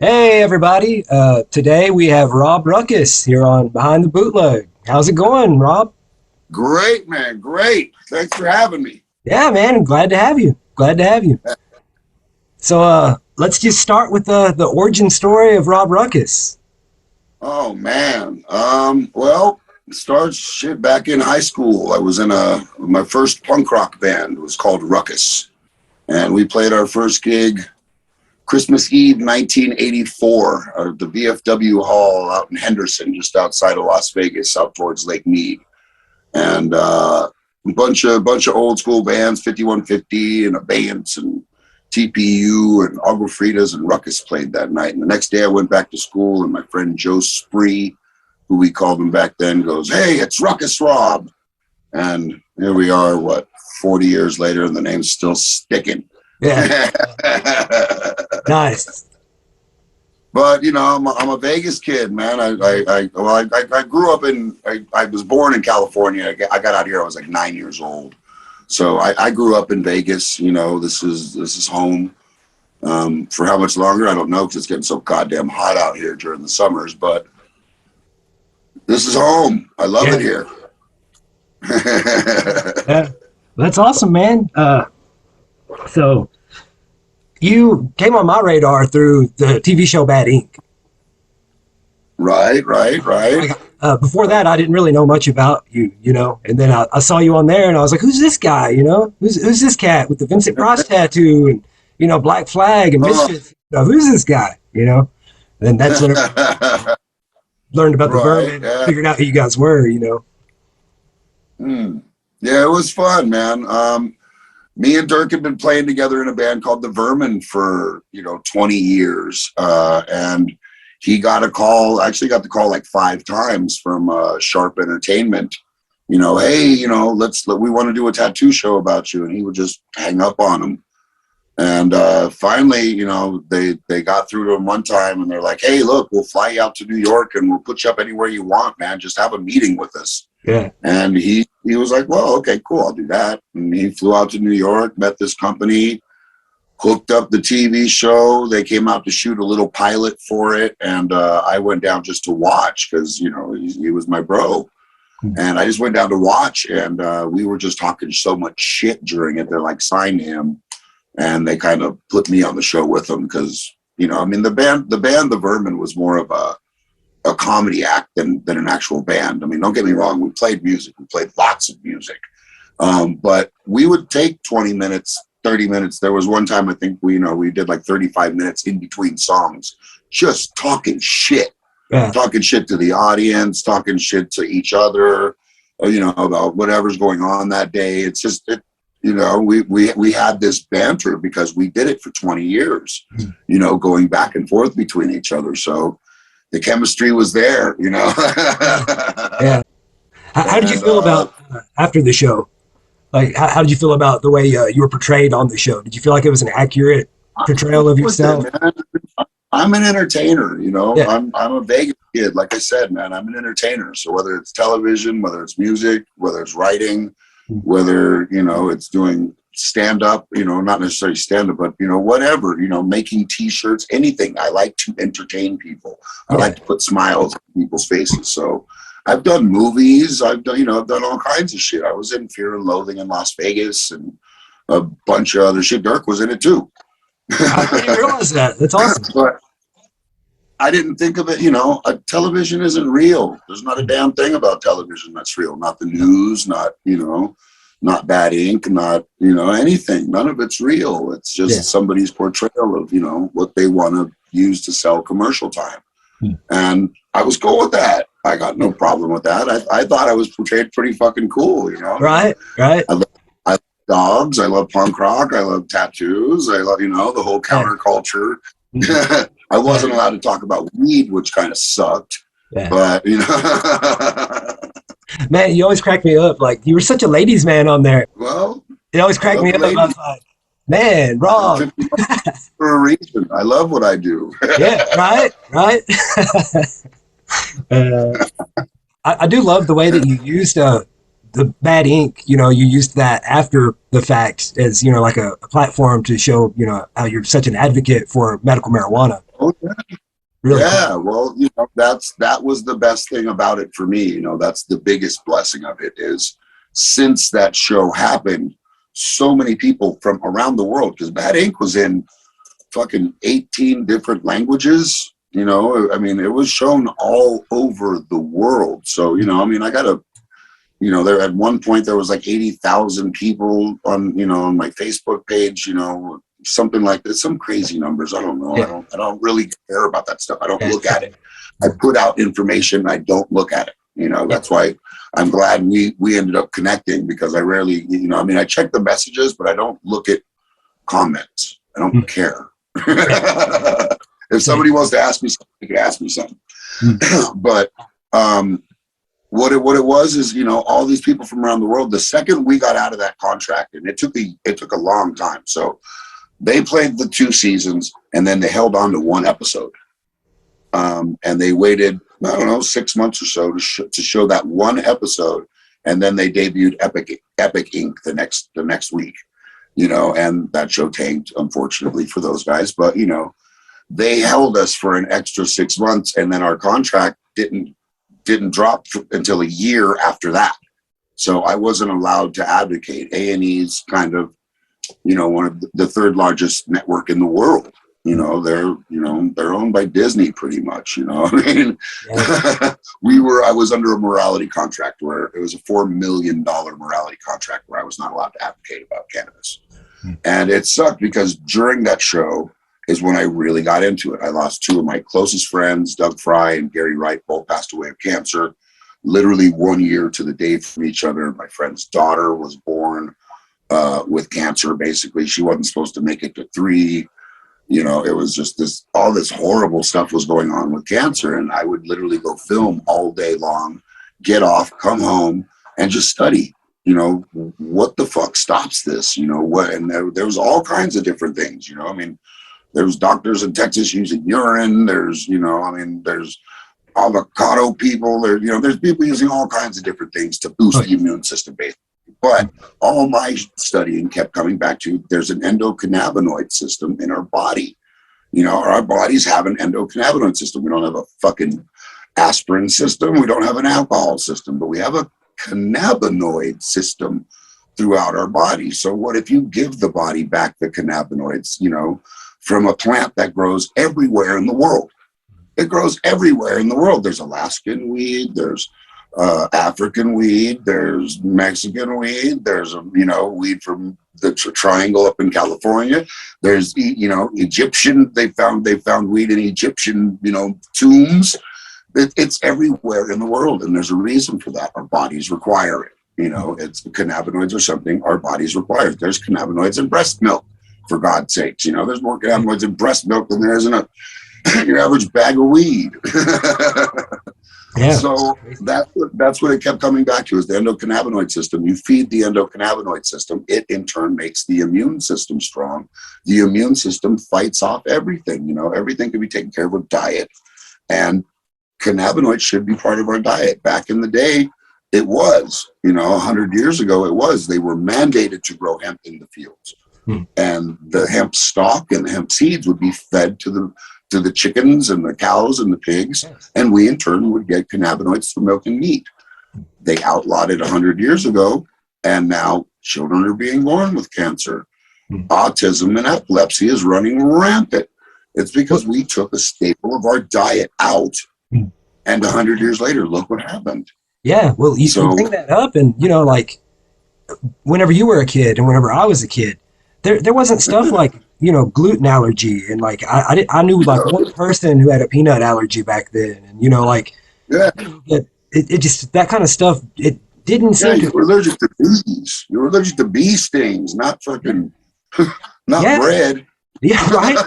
Hey everybody, today we have Rob Ruckus here on Behind the Bootleg. How's it going, Rob? Great, man. Great. Thanks for having me. Yeah, man, glad to have you. Glad to have you. So, let's just start with the origin story of Rob Ruckus. Oh man. Well, it starts shit back in high school. I was in my first punk rock band. It was called Ruckus. And we played our first gig Christmas Eve 1984 out of the VFW Hall out in Henderson, just outside of Las Vegas, out towards Lake Mead. And a bunch of old school bands, 5150 and Abeyance and TPU and Agua Fritas and Ruckus played that night. And the next day I went back to school and my friend Joe Spree, who we called him back then, goes, "Hey, it's Ruckus Rob." And here we are, 40 years later, and the name's still sticking. Yeah. Nice. But I'm a Vegas kid, man. I grew up I was born in California. I got out here. I was like 9 years old. So I grew up in Vegas. This is home. For how much longer, I don't know, because it's getting so goddamn hot out here during the summers. But this is home. I love it here. Yeah, that's awesome, man. So you came on my radar through the TV show Bad Ink. Right. Before that, I didn't really know much about you, and then I saw you on there and I was like, who's this guy, who's this cat with the Vincent Price tattoo and, Black Flag and Misfits, who's this guy, and that's when I learned about the Vermin, figured out who you guys were, Yeah, it was fun, man. Me and Dirk had been playing together in a band called the Vermin for 20 years, and he got a call. Actually, got the call like 5 times from Sharp Entertainment. Hey, we want to do a tattoo show about you, and he would just hang up on him. And finally, they got through to him one time, and they're like, "Hey, look, we'll fly you out to New York, and we'll put you up anywhere you want, man. Just have a meeting with us." Yeah. And he was like, "Well, okay, cool, I'll do that." And he flew out to New York, met this company, hooked up the TV show. They came out to shoot a little pilot for it, and I went down just to watch because he was my bro. And I just went down to watch, and we were just talking so much shit during it. They're like, "Sign him," and they kind of put me on the show with them because the band, the Vermin, was more of a comedy act than an actual band. I mean, don't get me wrong. We played music. We played lots of music. But we would take 20 minutes, 30 minutes. There was one time I think we did like 35 minutes in between songs, just talking shit, talking shit to the audience, talking shit to each other, about whatever's going on that day. It's just, we had this banter because we did it for 20 years, going back and forth between each other. So the chemistry was there, Yeah. How did you feel about after the show? Like, how did you feel about the way you were portrayed on the show? Did you feel like it was an accurate portrayal of yourself? I'm an entertainer, Yeah. I'm a Vegas kid. Like I said, man, I'm an entertainer. So whether it's television, whether it's music, whether it's writing, whether, it's doing stand up, not necessarily stand up, but, whatever, making T-shirts, anything. I like to entertain people. I like to put smiles on people's faces. So I've done movies. I've done all kinds of shit. I was in Fear and Loathing in Las Vegas and a bunch of other shit. Dirk was in it too. I didn't realize that. That's awesome. But I didn't think of it, television isn't real. There's not a damn thing about television that's real. Not the news, not Bad Ink, not, anything. None of it's real. It's just somebody's portrayal of, what they want to use to sell commercial time. And I was cool with that. I got no problem with that. I thought I was portrayed pretty fucking cool, Right. I love dogs. I love punk rock. I love tattoos. I love, the whole counterculture. I wasn't allowed to talk about weed, which kind of sucked. Yeah. But, Man, you always crack me up. Like, you were such a ladies' man on there. Well, It always cracked me up. I was like, man, Rob. For a reason. I love what I do. Yeah, right. I do love the way that you used the Bad Ink. You used that after the fact as, like a platform to show, how you're such an advocate for medical marijuana. Oh, Really cool. yeah. Well, that was the best thing about it for me. That's the biggest blessing of it is since that show happened, so many people from around the world, because Bad Ink was in fucking 18 different languages. I mean, it was shown all over the world. So, I mean, I got a, there at one point there was like 80,000 people on my Facebook page, something like this, some crazy numbers. I don't know. Yeah. I don't really care about that stuff. I don't Yeah. look at it. I put out information. I don't look at it. That's why I'm glad we ended up connecting, because I rarely, I mean, I check the messages, but I don't look at comments. I don't care. If somebody wants to ask me something, they can ask me something. But what it was is, all these people from around the world, the second we got out of that contract, and it took a long time. So they played the 2 seasons, and then they held on to 1 episode. And they waited, I don't know, 6 months or so to show that 1 episode, and then they debuted Epic Inc. the next week. And that show tanked, unfortunately, for those guys. But they held us for an extra 6 months, and then our contract didn't drop until a year after that. So I wasn't allowed to advocate. A&E's kind of, one of the 3rd largest network in the world. They're owned by Disney pretty much. I mean, yeah. I was under a morality contract where it was a $4 million morality contract where I was not allowed to advocate about cannabis. And it sucked because during that show is when I really got into it. I lost 2 of my closest friends, Doug Fry and Gary Wright, both passed away of cancer, literally 1 year to the day from each other. My friend's daughter was born with cancer. Basically, she wasn't supposed to make it to 3. It was just all this horrible stuff was going on with cancer. And I would literally go film all day long, get off, come home, and just study. What the fuck stops this? And there was all kinds of different things. I mean, there's doctors in Texas using urine. There's, there's avocado people. There's people using all kinds of different things to boost the immune system, basically. But all my studying kept coming back to there's an endocannabinoid system in our body. Our bodies have an endocannabinoid system. We don't have a fucking aspirin system. We don't have an alcohol system, but we have a cannabinoid system throughout our body. So what if you give the body back the cannabinoids, from a plant that grows everywhere in the world? It grows everywhere in the world. There's Alaskan weed, there's African weed, there's Mexican weed, there's weed from the triangle up in California. There's Egyptian. They found weed in Egyptian tombs. It's everywhere in the world, and there's a reason for that. Our bodies require it. It's cannabinoids are something our bodies require. There's cannabinoids in breast milk, for God's sakes. There's more cannabinoids in breast milk than there is in your average bag of weed. Yeah. So that's what it kept coming back to is the endocannabinoid system. You feed the endocannabinoid system, it in turn makes the immune system strong. The immune system fights off everything. Everything can be taken care of with diet, and cannabinoids should be part of our diet. Back in the day, it was, 100 years ago, it was. They were mandated to grow hemp in the fields. And the hemp stalk and the hemp seeds would be fed to the chickens and the cows and the pigs, and we in turn would get cannabinoids through milk and meat. They outlawed it 100 years ago, and now children are being born with cancer. Autism and epilepsy is running rampant. It's because we took a staple of our diet out, and 100 years later, look what happened. Yeah, well, you bring that up, and like whenever you were a kid and whenever I was a kid, there wasn't stuff like gluten allergy, and like I knew like one person who had a peanut allergy back then, and it just that kind of stuff. It didn't seem you were allergic to bees. You were allergic to bee stings, not fucking not bread. Yeah, right.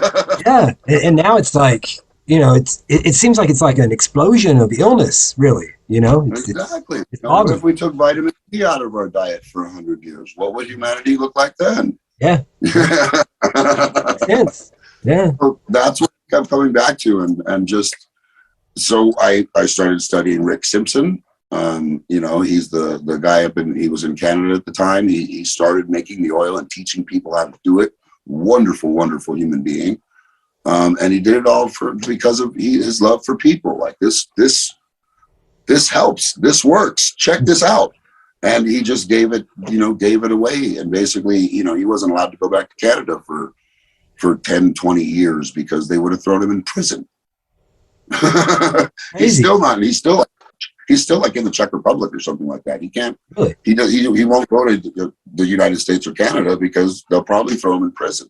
Yeah, and now it's like it seems like it's like an explosion of illness, really. Exactly. What if we took vitamin C out of our diet for 100 years? What would humanity look like then? Yeah. Makes sense. Yeah. So that's what I kept coming back to, and just so I started studying Rick Simpson. He's the guy he was in Canada at the time. He started making the oil and teaching people how to do it. Wonderful, wonderful human being. And he did it all because of his love for people. Like this helps. This works. Check this out. And he just gave it away. And basically, he wasn't allowed to go back to Canada for 10, 20 years because they would have thrown him in prison. He's still not. He's still like in the Czech Republic or something like that. He can't. Really? He won't go to the United States or Canada because they'll probably throw him in prison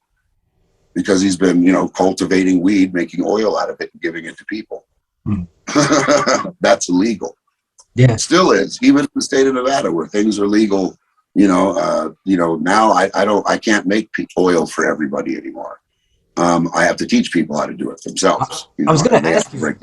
because he's been, cultivating weed, making oil out of it, and giving it to people. That's illegal. Yeah, it still is, even in the state of Nevada where things are legal. Now I can't make oil for everybody anymore. I have to teach people how to do it themselves. I was going to ask you.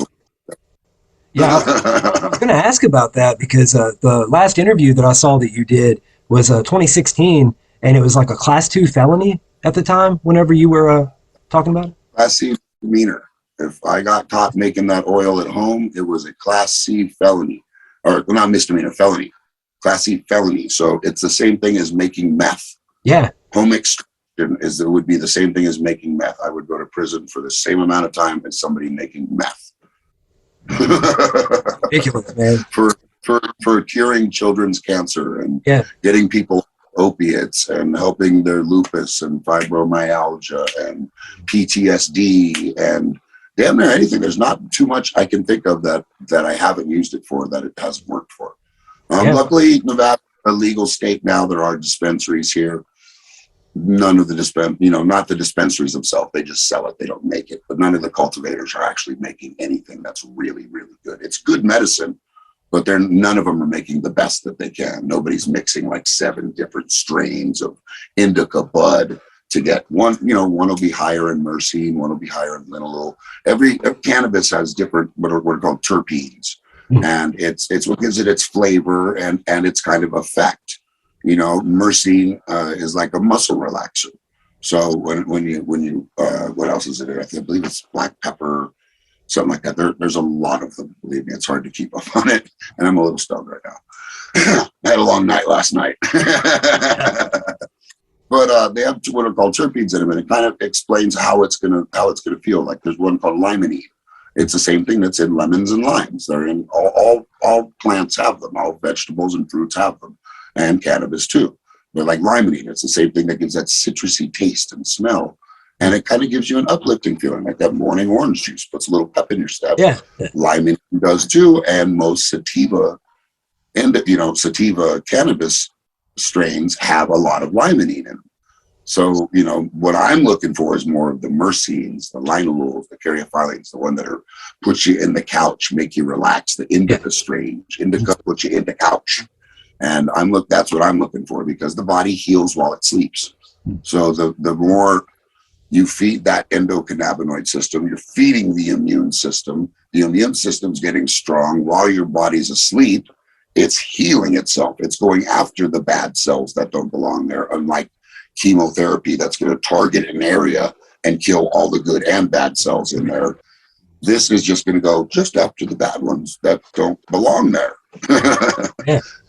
Yeah, I was going to ask about that because the last interview that I saw that you did was 2016, and it was like a Class 2 felony at the time. Whenever you were talking about it, Class C misdemeanor. If I got caught making that oil at home, it was a Class C felony, or not misdemeanor, felony. Class C felony. So it's the same thing as making meth. Yeah, home extraction would be the same thing as making meth. I would go to prison for the same amount of time as somebody making meth. Ridiculous, man. For curing children's cancer and getting people opiates and helping their lupus and fibromyalgia and PTSD and damn near anything. There's not too much I can think of that I haven't used it for that it hasn't worked for. Luckily, Nevada is a legal state now. There are dispensaries here. None of the not the dispensaries themselves. They just sell it. They don't make it. But none of the cultivators are actually making anything that's really, really good. It's good medicine, but none of them are making the best that they can. Nobody's mixing like 7 different strains of indica bud to get one. One will be higher in myrcene, one will be higher in linalool. Every cannabis has different what are called terpenes, and it's what gives it its flavor and its kind of effect. Myrcene is like a muscle relaxer. So when you what else is it? I believe it's black pepper, something like that. There's a lot of them. Believe me, it's hard to keep up on it. And I'm a little stoned right now. I had a long night last night. But they have what are called terpenes in them, and it kind of explains how it's gonna feel. Like there's one called limonene. It's the same thing that's in lemons and limes. They're in all plants have them. All vegetables and fruits have them. And cannabis too. They're like limonene. It's the same thing that gives that citrusy taste and smell. And it kind of gives you an uplifting feeling, like that morning orange juice puts a little pep in your step. Yeah. Limonene does too. And most sativa cannabis strains have a lot of limonene in them. So, what I'm looking for is more of the myrcenes, the linalools, the caryophyllines, the one that put you in the couch, make you relax, the indica strains. Indica puts you in the couch. And that's what I'm looking for because the body heals while it sleeps. So the more you feed that endocannabinoid system, you're feeding the immune system. The immune system's getting strong while your body's asleep. It's healing itself. It's going after the bad cells that don't belong there, unlike chemotherapy that's going to target an area and kill all the good and bad cells in there. This is just going to go just after the bad ones that don't belong there.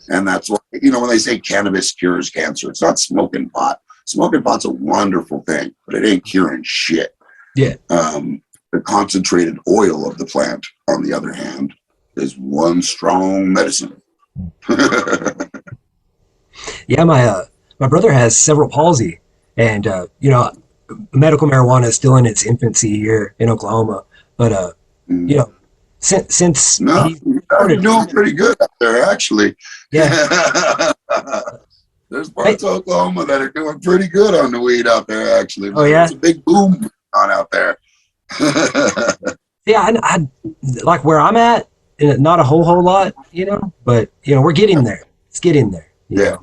And that's why, when they say cannabis cures cancer, it's not smoking pot. Smoking pot's a wonderful thing, but it ain't curing shit. Yeah. The concentrated oil of the plant, on the other hand, is one strong medicine. Yeah, my brother has cerebral palsy, and medical marijuana is still in its infancy here in Oklahoma. But since you're doing pretty good out there, actually. Yeah. There's parts of Oklahoma that are doing pretty good on the weed out there, actually. Oh, yeah? There's a big boom on out there. Yeah, I like where I'm at, not a whole lot, but, we're getting there. It's getting there. Yeah,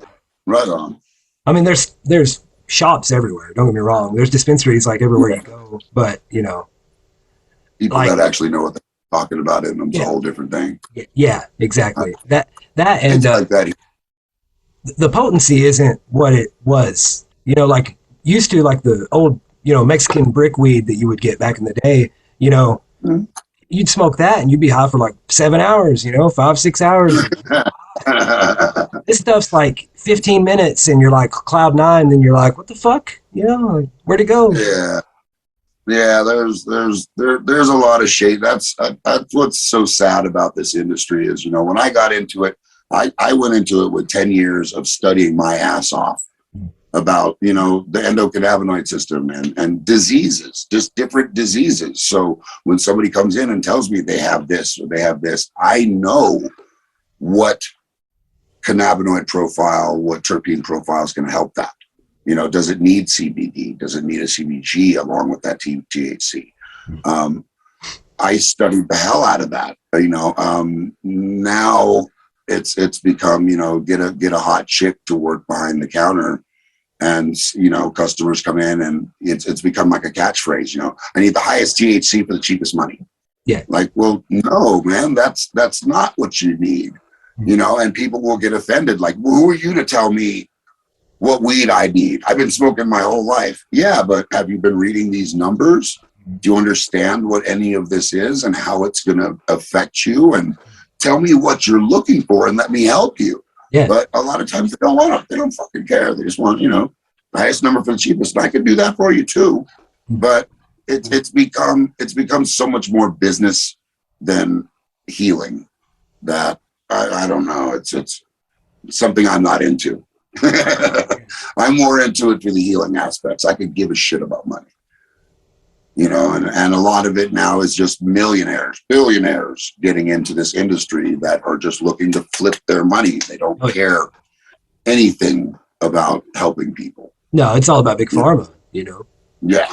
right on. I mean, there's shops everywhere. Don't get me wrong. There's dispensaries like everywhere you go, but, people that actually know what they're talking about in them is a whole different thing. Yeah, exactly. That and like that. The potency isn't what it was. Like used to, like the old, Mexican brick weed that you would get back in the day. You'd smoke that and you'd be high for like 7 hours. 5-6 hours. This stuff's like 15 minutes, and you're like cloud 9. Then you're like, what the fuck? Where'd it go? Yeah. Yeah, there's a lot of shade. That's what's so sad about this industry is, when I got into it, I went into it with 10 years of studying my ass off about, the endocannabinoid system and diseases, just different diseases. So when somebody comes in and tells me they have this or they have this, I know what cannabinoid profile, what terpene profile is going to help that. Does it need CBD? Does it need a CBG along with that THC? I studied the hell out of that. Now it's become, get a hot chick to work behind the counter, and customers come in, and it's become like a catchphrase. I need the highest THC for the cheapest money. Yeah. Like, well, no, man, that's not what you need. And people will get offended. Like, well, who are you to tell me what weed I need? I've been smoking my whole life. Yeah, but have you been reading these numbers? Do you understand what any of this is and how it's going to affect you? And tell me what you're looking for and let me help you. Yeah. But a lot of times they don't want it. They don't fucking care. They just want, the highest number for the cheapest. And I could do that for you too. But it's become so much more business than healing that I don't know. It's something I'm not into. I'm more into it for the healing aspects. I could give a shit about money, and a lot of it now is just millionaires, billionaires getting into this industry that are just looking to flip their money. They don't care anything about helping people. No, it's all about big pharma, Yeah.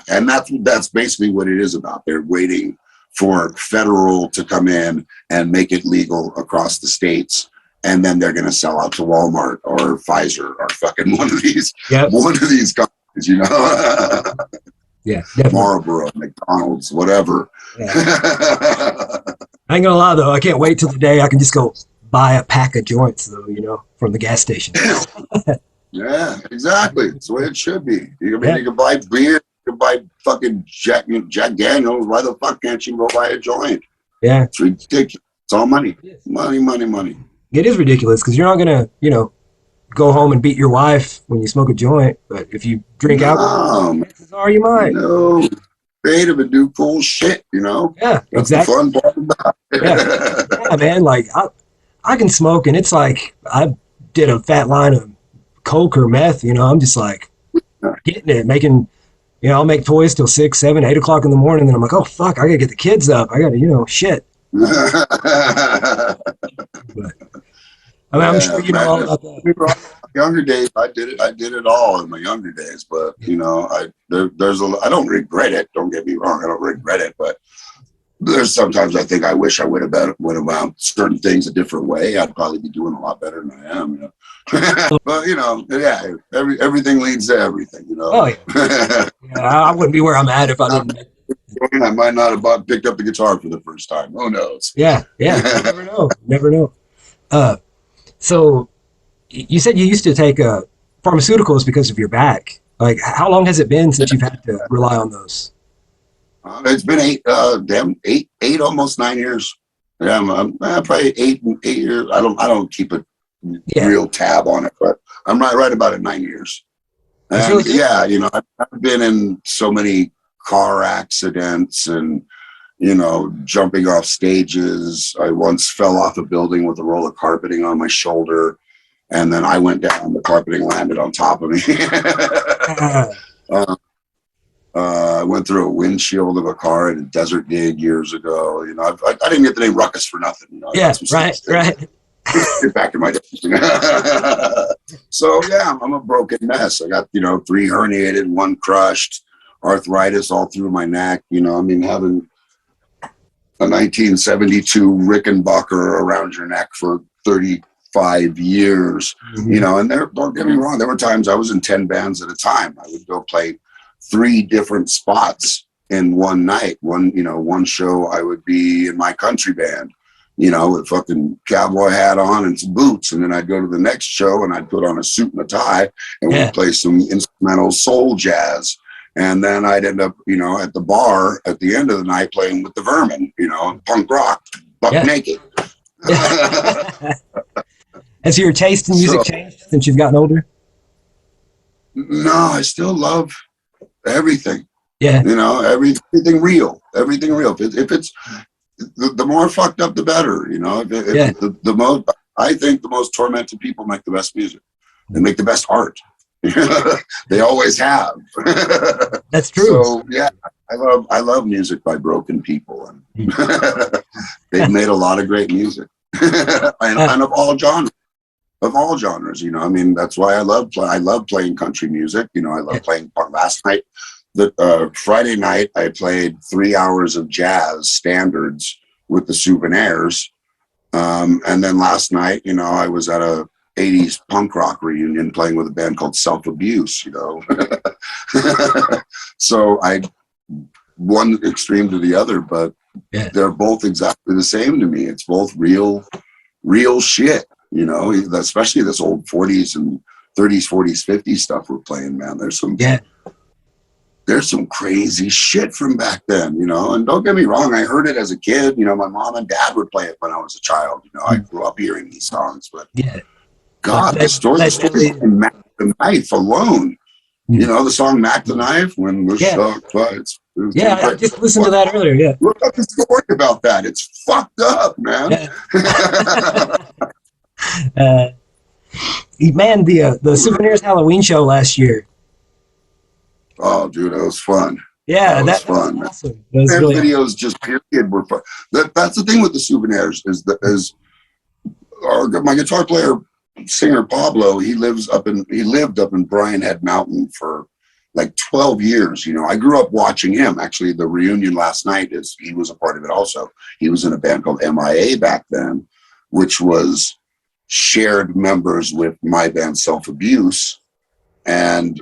And that's basically what it is about. They're waiting for federal to come in and make it legal across the states. And then they're going to sell out to Walmart or Pfizer or fucking one of these companies, Yeah, definitely. Marlboro, McDonald's, whatever. Yeah. I ain't gonna lie though, I can't wait till the day I can just go buy a pack of joints though, from the gas station. Yeah, exactly. That's the way it should be. You can buy beer, you can buy fucking Jack Daniels. Why the fuck can't you go buy a joint? Yeah. It's ridiculous. It's all money. Money. It is ridiculous because you're not gonna, go home and beat your wife when you smoke a joint, but if you drink alcohol, chances are you might. No, creative and do cool shit, Yeah, that's exactly. the fun part about it. Yeah, man. Like I can smoke, and it's like I did a fat line of coke or meth. I'm just like getting it, making. I'll make toys till 6, 7, 8 o'clock in the morning. Then I'm like, oh fuck, I gotta get the kids up. I gotta, shit. But, I'm sure you know all about that. Younger days, I did it all in my younger days. But I don't regret it. Don't get me wrong, I don't regret it. But there's sometimes I think I wish I would have went about certain things a different way. I'd probably be doing a lot better than I am. But everything leads to everything. Oh yeah. I wouldn't be where I'm at if I didn't. I might not have picked up the guitar for the first time. Who knows? Yeah. Never know. So you said you used to take pharmaceuticals because of your back. Like, how long has it been since you've had to rely on those? It's been eight, almost 9 years. Yeah, I'm probably 8 years. I don't keep a real tab on it, but I'm right about it 9 years. And really I've been in so many car accidents and jumping off stages. I once fell off a building with a roll of carpeting on my shoulder, and then I went down. The carpeting landed on top of me. I went through a windshield of a car at a desert dig years ago. I didn't get the name Ruckus for nothing. Yeah, right. Get back in my day. So yeah, I'm a broken mess. I got 3 herniated, 1 crushed, arthritis all through my neck. Having a 1972 Rickenbacker around your neck for 35 years. And don't get me wrong, there were times I was in 10 bands at a time. I would go play 3 different spots in one night. One show I would be in my country band, with a fucking cowboy hat on and some boots. And then I'd go to the next show and I'd put on a suit and a tie and we'd play some instrumental soul jazz. And then I'd end up, at the bar at the end of the night playing with the Vermin, punk rock, buck naked. Has your taste in music changed since you've gotten older? No, I still love everything. Yeah. You know, everything real, everything real. If it's the more fucked up, the better. You know, Yeah. if the most, I think the most tormented people make the best music. They make the best art. They always have. That's true. So yeah, I love music by broken people, and they've made a lot of great music, and of all genres. Of all genres, you know, I mean, that's why I love playing country music. You know, I love playing. Last night, Friday night, I played 3 hours of jazz standards with the Souvenirs, and then last night, you know, I was at a 80s punk rock reunion playing with a band called Self Abuse. You know, so I one extreme to the other, but they're both exactly the same to me. It's both real shit. You know, especially this old 40s and 30s, 40s, 50s stuff we're playing, man. There's some crazy shit from back then, you know. And don't get me wrong, I heard it as a kid. You know, my mom and dad would play it when I was a child. You know, I grew up hearing these songs, but God, the story of Mac the Knife alone. You know, the song Mac the Knife, when we're stuck, but I just listened to that earlier. Yeah. Look up the story about that. It's fucked up, man. Man, the Souvenirs Halloween show last year. Oh, dude, that was fun. Yeah, that was fun. Awesome. That was Their really videos awesome. just period were fun. That's the thing with the Souvenirs is my guitar player singer Pablo. He lived up in Bryan Head Mountain for like 12 years. You know, I grew up watching him. Actually, the reunion last night he was a part of it also. He was in a band called MIA back then, which was shared members with my band Self Abuse, and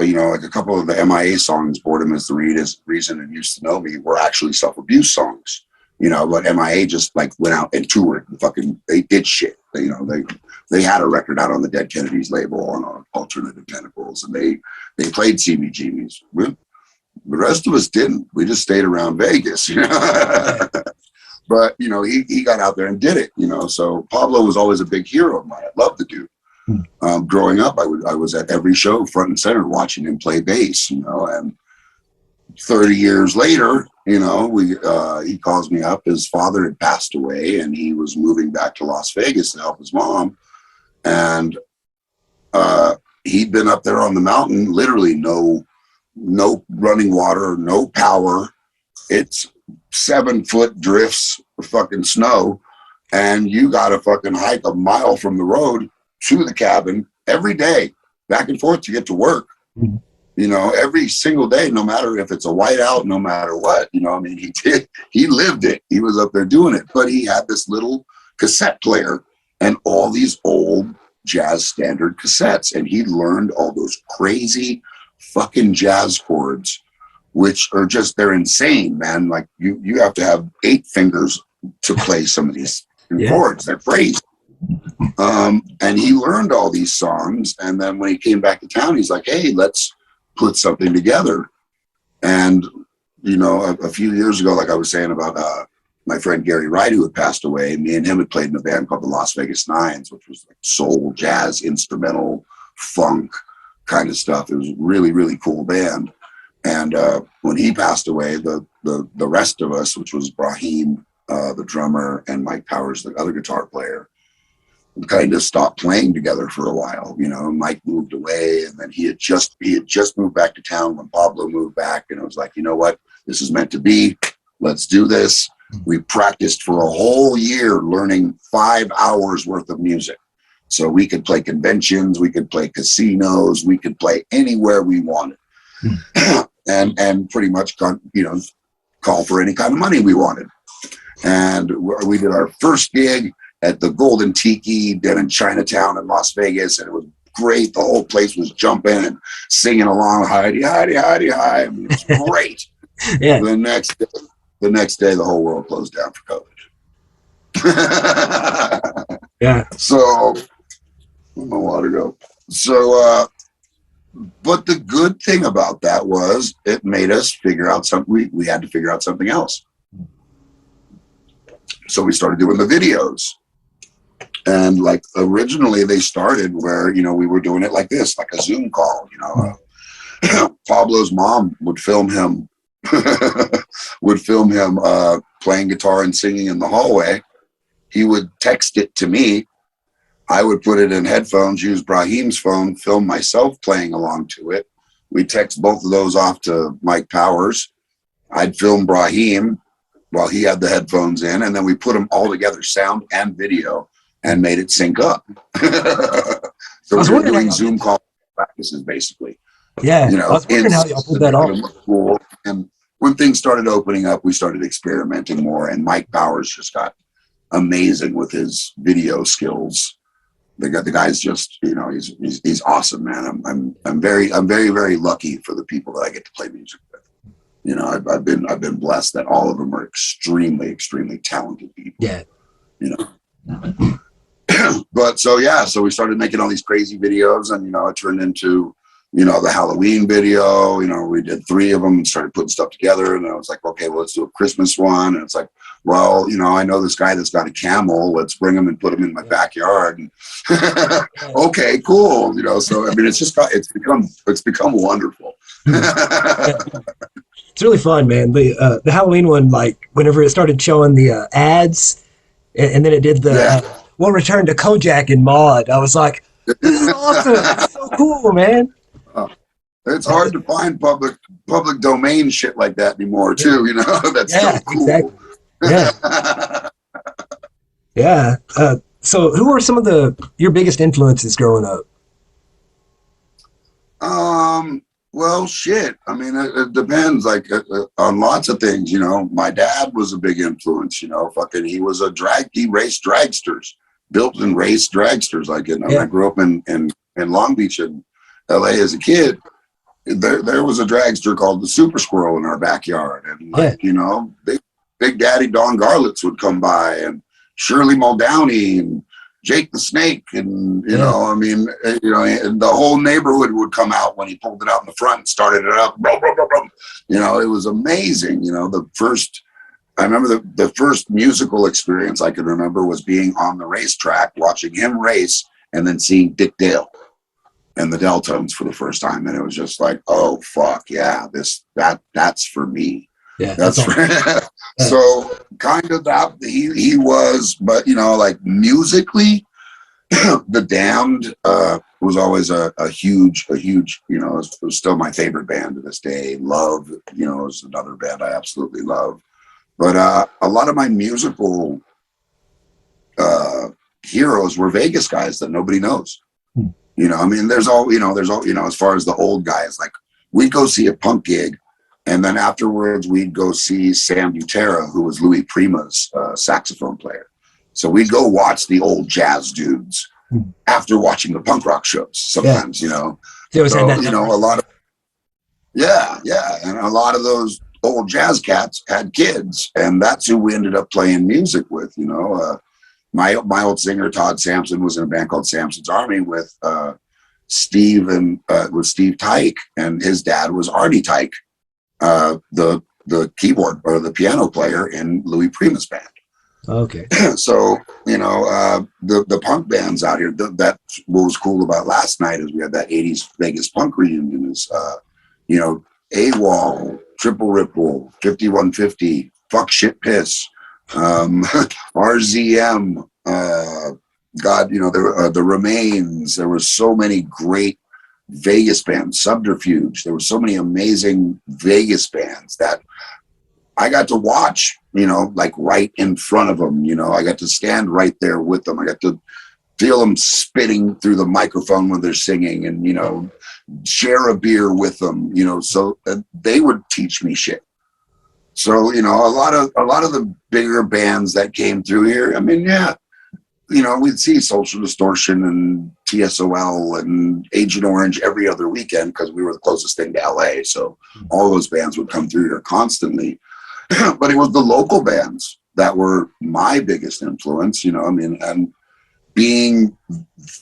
you know, like a couple of the MIA songs, Boredom is the Reason and Used to Know Me, were actually Self Abuse songs. You know, but MIA just like went out and toured and they did shit. You know, they had a record out on the Dead Kennedys label on Alternative Tentacles, and they played CBGBs. The rest of us didn't. We just stayed around Vegas, you know. But, you know, he got out there and did it, you know. So Pablo was always a big hero of mine. I loved the dude. Growing up, I was at every show front and center watching him play bass, you know. And 30 years later, you know, he calls me up. His father had passed away, and he was moving back to Las Vegas to help his mom. And he'd been up there on the mountain, literally no running water, no power. It's 7-foot drifts of fucking snow, and you got to fucking hike a mile from the road to the cabin every day, back and forth to get to work. You know, every single day, no matter if it's a whiteout, no matter what. You know, I mean, he lived it. He was up there doing it, but he had this little cassette player and all these old jazz standard cassettes, and he learned all those crazy fucking jazz chords, which are just, they're insane, man. Like you have to have 8 fingers to play some of these chords. They're crazy. And he learned all these songs. And then when he came back to town, he's like, hey, let's put something together. And, you know, a few years ago, like I was saying about my friend Gary Wright, who had passed away, me and him had played in a band called the Las Vegas Nines, which was like soul, jazz, instrumental, funk kind of stuff. It was a really, really cool band. And when he passed away, the rest of us, which was Brahim, the drummer, and Mike Powers, the other guitar player, kind of stopped playing together for a while. You know, Mike moved away, and then he had just moved back to town when Pablo moved back, and it was like, you know what, this is meant to be. Let's do this. We practiced for a whole year, learning 5 hours worth of music. So we could play conventions, we could play casinos, we could play anywhere we wanted. And pretty much, you know, call for any kind of money we wanted. And we did our first gig at the Golden Tiki down in Chinatown in Las Vegas, and it was great. The whole place was jumping and singing along, "Heidi, Heidi, Heidi, Hi." I mean, it was great. The next day, the whole world closed down for COVID. So, where'd my water go? So, but the good thing about that was it made us figure out something. We had to figure out something else. So we started doing the videos. And like originally they started where, you know, we were doing it like this, like a Zoom call, you know, Pablo's mom would film him, playing guitar and singing in the hallway. He would text it to me. I would put it in headphones, use Brahim's phone, film myself playing along to it. We text both of those off to Mike Powers. I'd film Brahim while he had the headphones in, and then we put them all together, sound and video, and made it sync up. So we were doing Zoom call practices, basically. Yeah, you I know, was wondering how y'all pulled that off. Cool. And when things started opening up, we started experimenting more, and Mike Powers just got amazing with his video skills. The guy's just, you know, he's awesome, man. I'm very very lucky for the people that I get to play music with. You know, I've been blessed that all of them are extremely talented people. Yeah. You know. But so we started making all these crazy videos, and you know, it turned into, you know, the Halloween video. You know, we did 3 of them and started putting stuff together, and I was like, okay, well, let's do a Christmas one. And it's like, well, you know, I know this guy that's got a camel. Let's bring him and put him in my backyard. And okay, cool. You know, so I mean, it's become wonderful. It's really fun, man. The Halloween one, like whenever it started showing the ads, and then it did the "We'll return to Kojak in Maud." I was like, "This is awesome! It's so cool, man." It's hard to find public domain shit like that anymore, too. You know, that's so cool. Exactly. Yeah, yeah. So, who are some of your biggest influences growing up? Well, shit. I mean, it depends, like on lots of things. You know, my dad was a big influence. You know, he was he raced dragsters, built and raced dragsters. Like, you know, I grew up in Long Beach in LA as a kid. There was a dragster called the Super Squirrel in our backyard, and like, you know, Big Daddy Don Garlitz would come by, and Shirley Muldowney, and Jake the Snake, and you know, I mean, you know, and the whole neighborhood would come out when he pulled it out in the front and started it up. You know, it was amazing. You know, I remember the first musical experience I can remember was being on the racetrack, watching him race, and then seeing Dick Dale and the Deltones for the first time, and it was just like, oh fuck yeah, that's for me. Yeah, that's so kind of that he was, but you know, like musically, The Damned was always a huge, you know, it was still my favorite band to this day. Love, you know, is another band I absolutely love. But a lot of my musical heroes were Vegas guys that nobody knows. You know, I mean, there's all, you know, as far as the old guys, like we'd go see a punk gig, and then afterwards we'd go see Sam Butera, who was Louis Prima's saxophone player. So we'd go watch the old jazz dudes after watching the punk rock shows sometimes, you know. So, you know, a lot of, and a lot of those old jazz cats had kids, and that's who we ended up playing music with, you know. My old singer Todd Sampson was in a band called Sampson's Army with Steve Tyke, and his dad was Artie Tyke, the keyboard or the piano player in Louis Prima's band. Okay. So, you know, the punk bands out here, that's what was cool about last night is we had that 80s Vegas punk reunion is, you know, AWOL, Triple Ripple, 5150, Fuck Shit Piss, RZM, God, you know, the Remains. There were so many great Vegas bands, Subterfuge. There were so many amazing Vegas bands that I got to watch, you know, like right in front of them. You know, I got to stand right there with them. I got to feel them spitting through the microphone when they're singing, and, you know, share a beer with them, you know, so they would teach me shit. So, you know, a lot of the bigger bands that came through here, I mean, yeah, you know, we'd see Social Distortion and TSOL and Agent Orange every other weekend because we were the closest thing to LA. So all those bands would come through here constantly. But it was the local bands that were my biggest influence, you know, I mean, and being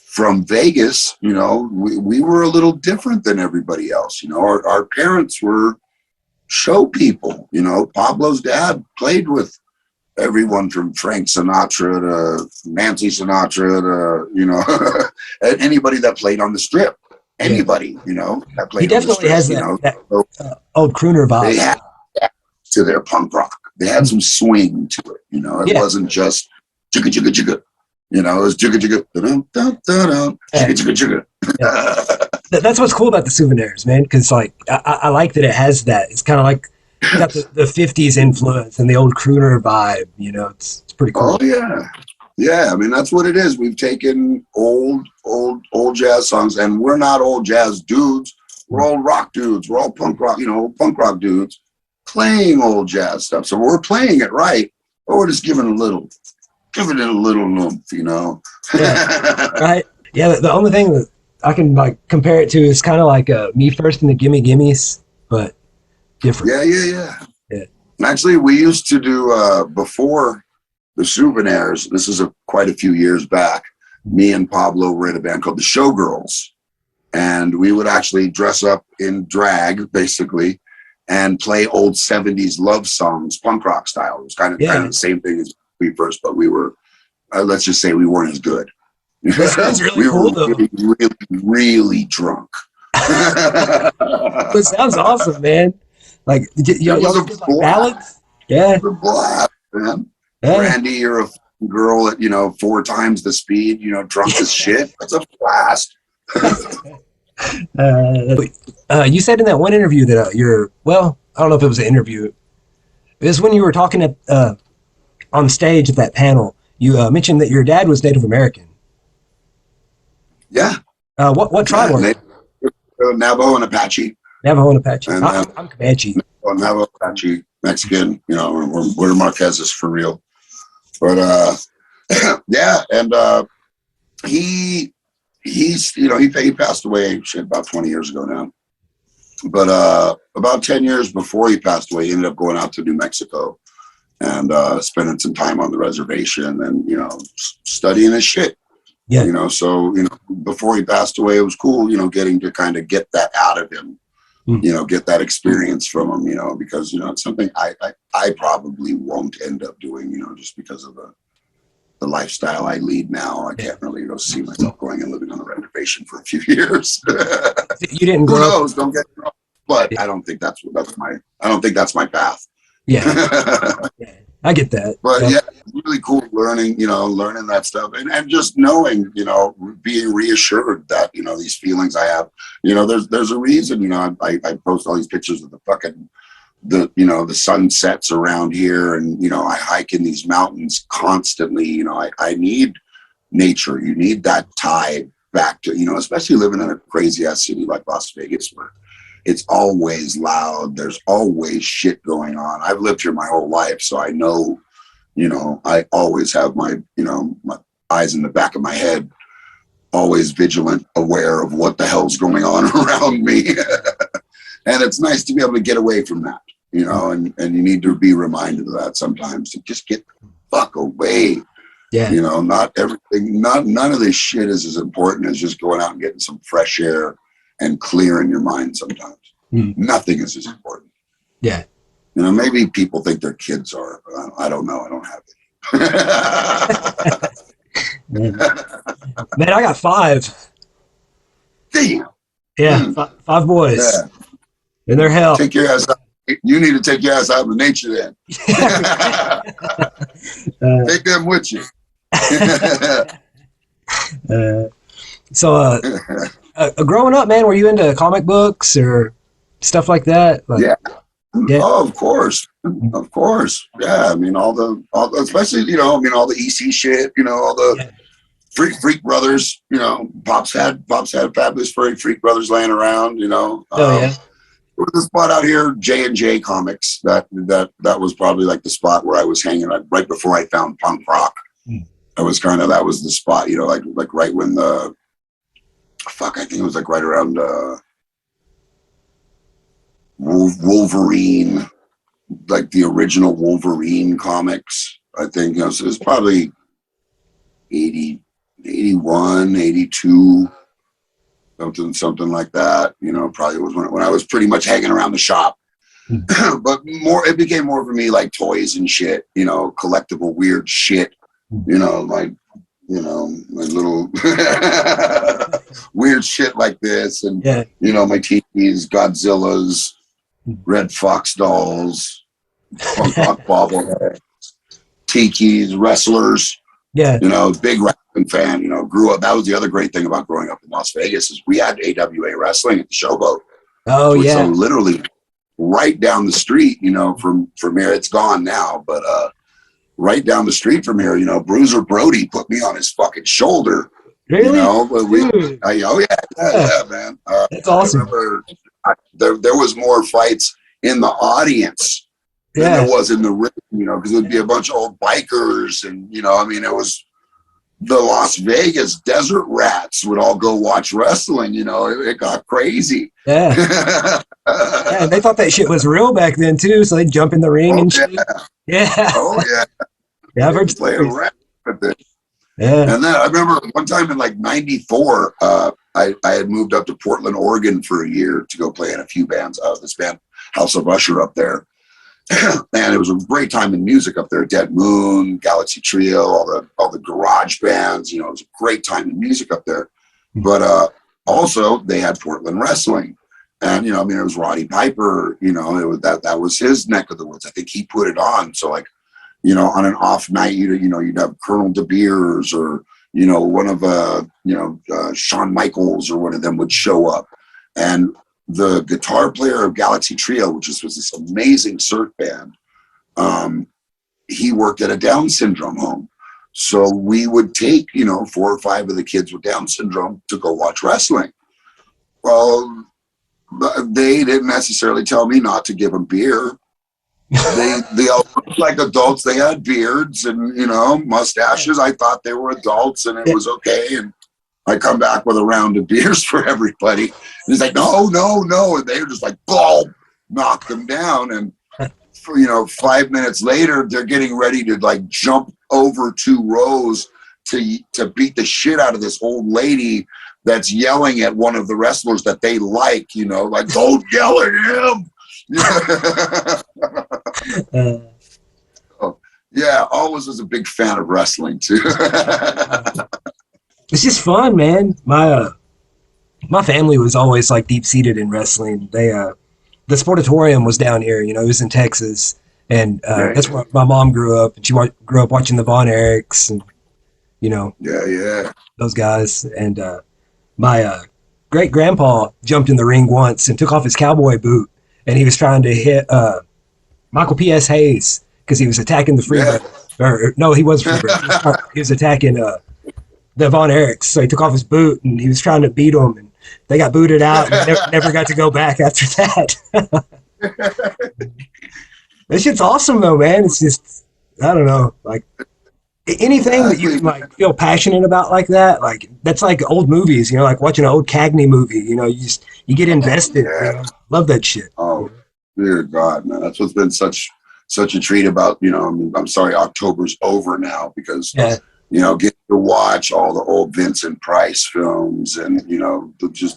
from Vegas, you know, we were a little different than everybody else. You know, our parents were show people. You know, Pablo's dad played with everyone from Frank Sinatra to Nancy Sinatra to, you know, anybody that played on the Strip. anybody, that He played on the definitely street, has that old crooner they vibe. had to their punk rock. They had some swing to it, It Yeah. wasn't just jigga jigga jigga, it was jigga jigga dun dun dun dun jigga jigga jigga. Yeah. That's what's cool about the souvenirs, man. Because like I like that it has that. It's kind of like got the 50s influence and the old crooner vibe. It's pretty cool. Oh yeah, yeah. I mean, that's what it is. We've taken old jazz songs, and we're not old jazz dudes. We're all rock dudes. We're all punk rock, punk rock dudes playing old jazz stuff. So we're playing it right, but we're just giving it a little oomph, Yeah. Right. Yeah. The only thing that I can like compare it to is kind of like Me First and the Gimme Gimmes, but different. Yeah. Actually, we used to do before the Souvenirs. This is quite a few years back. Me and Pablo were in a band called the Showgirls, and we would actually dress up in drag, basically, and play old 70s love songs, punk rock style. It was kind of the same thing as Me First, but we were, let's just say, we weren't as good. That sounds really we cool, were though. really, really drunk. It sounds awesome, man. Like, y'all did like ballads? Yeah. It was a blast, man. Yeah. Brandy, you're a girl at 4 times the speed, drunk as shit. That's a blast. You said in that one interview that I don't know if it was an interview. It was when you were talking on stage at that panel. You mentioned that your dad was Native American. Yeah. What tribe was it? Navajo and Apache. Navajo and Apache. And I'm Comanche. Navajo, Apache, Mexican. We're Marquesas for real. But yeah, and he passed away about 20 years ago now. But about 10 years before he passed away, he ended up going out to New Mexico and spending some time on the reservation and studying his shit. Yeah. So before he passed away, it was cool, getting to kind of get that out of him. Get that experience from him, because it's something I probably won't end up doing, just because of the lifestyle I lead now. I can't really see myself going and living on a reservation for a few years. You didn't Who grow knows? Don't get me wrong. But I don't think that's my path. Yeah. Yeah. I get that. But yeah, it's really cool learning that stuff and just knowing, being reassured that, these feelings I have, there's a reason, I post all these pictures of the sunsets around here and, I hike in these mountains constantly, I need nature. You need that tie back to, especially living in a crazy ass city like Las Vegas where it's always loud. There's always shit going on. I've lived here my whole life, so I know, I always have my eyes in the back of my head, always vigilant, aware of what the hell's going on around me. And it's nice to be able to get away from that, and you need to be reminded of that sometimes to just get the fuck away. Yeah. Not everything, none of this shit is as important as just going out and getting some fresh air and clearing your mind sometimes. Nothing is as important. Yeah. Maybe people think their kids are, but I don't know. I don't have it. Man, I got 5. Damn. Yeah. 5 boys. Yeah. And they're hell. Take your ass out. You need to take your ass out in nature then. Take them with you. So, growing up, man, were you into comic books or stuff like that? Yeah. Oh, of course. Yeah. I mean, all the especially, all the EC shit, all the Freak Brothers, Pops had Fabulous Furry Freak Brothers laying around, There was a spot out here, J&J Comics, that was probably like the spot where I was hanging right before I found punk rock. That was the spot, like right when I think it was like right around Wolverine, like the original Wolverine comics. I think, so it was probably 80, 81, 82. Something like that, probably was when I was pretty much hanging around the shop. But it became more for me like toys and shit, collectible weird shit, like, my little weird shit like this. And, Yeah. you know, my TVs, Godzillas, Red Fox dolls, punk rock bobbleheads, tikis, wrestlers. Yeah. You know, big wrestling fan, you know, grew up. That was the other great thing about growing up in Las Vegas is we had AWA wrestling at the Showboat. Oh, Which yeah. so literally right down the street, you know, from here. It's gone now, but right down the street from here, you know, Bruiser Brody put me on his fucking shoulder. Really? You know, but Dude. yeah, man. That's awesome. I remember there was more fights in the audience than Yeah. there was in the ring, you know, because it would be a bunch of old bikers, and you know, I mean, it was the Las Vegas desert rats would all go watch wrestling. You know, it got crazy. Yeah. Yeah, and they thought that shit was real back then too, so they'd jump in the ring and shit. Yeah. Oh yeah. Yeah, I've heard Play stories. around with it. Yeah. And then I remember one time in like '94, I had moved up to Portland, Oregon for a year to go play in a few bands. This band, House of Usher, up there. And it was a great time in music up there. Dead Moon, Galaxy Trio, all the garage bands. You know, it was a great time in music up there. But also they had Portland wrestling, and you know, I mean, it was Roddy Piper. You know, it was that was his neck of the woods. I think he put it on. So like, you know, on an off night, you'd have Colonel De Beers or you know one of Shawn Michaels or one of them would show up, and the guitar player of Galaxy Trio, which was this amazing surf band, he worked at a Down syndrome home. So we would take, you know, 4 or 5 of the kids with Down syndrome to go watch wrestling. Well, they didn't necessarily tell me not to give them beer. They all looked like adults. They had beards and, you know, mustaches. I thought they were adults and it was okay. And I come back with a round of beers for everybody. And he's like, no. And they were just like, boom, knock them down. And, for, you know, 5 minutes later, they're getting ready to like jump over 2 rows to beat the shit out of this old lady that's yelling at one of the wrestlers that they like, you know, like, don't yell at him. Yeah, always was a big fan of wrestling too. It's just fun, man. My family was always like deep seated in wrestling. The Sportatorium was down here, you know, it was in Texas, and that's where my mom grew up, and she grew up watching the Von Erichs and you know, those guys. And my great grandpa jumped in the ring once and took off his cowboy boot, and he was trying to hit Michael P.S. Hayes because he was attacking the Freebird. Or no, he was Freebird. He was attacking the Von Erichs. So he took off his boot and he was trying to beat them, and they got booted out and never got to go back after that. This shit's awesome though, man. It's just, I don't know, like anything that you can like feel passionate about like that, like that's like old movies, you know, like watching an old Cagney movie, you know, you get invested. You know? Love that shit. Oh, dear God, man. That's what's been such a treat about, you know, I mean, I'm sorry, October's over now because, you know, get to watch all the old Vincent Price films and, you know,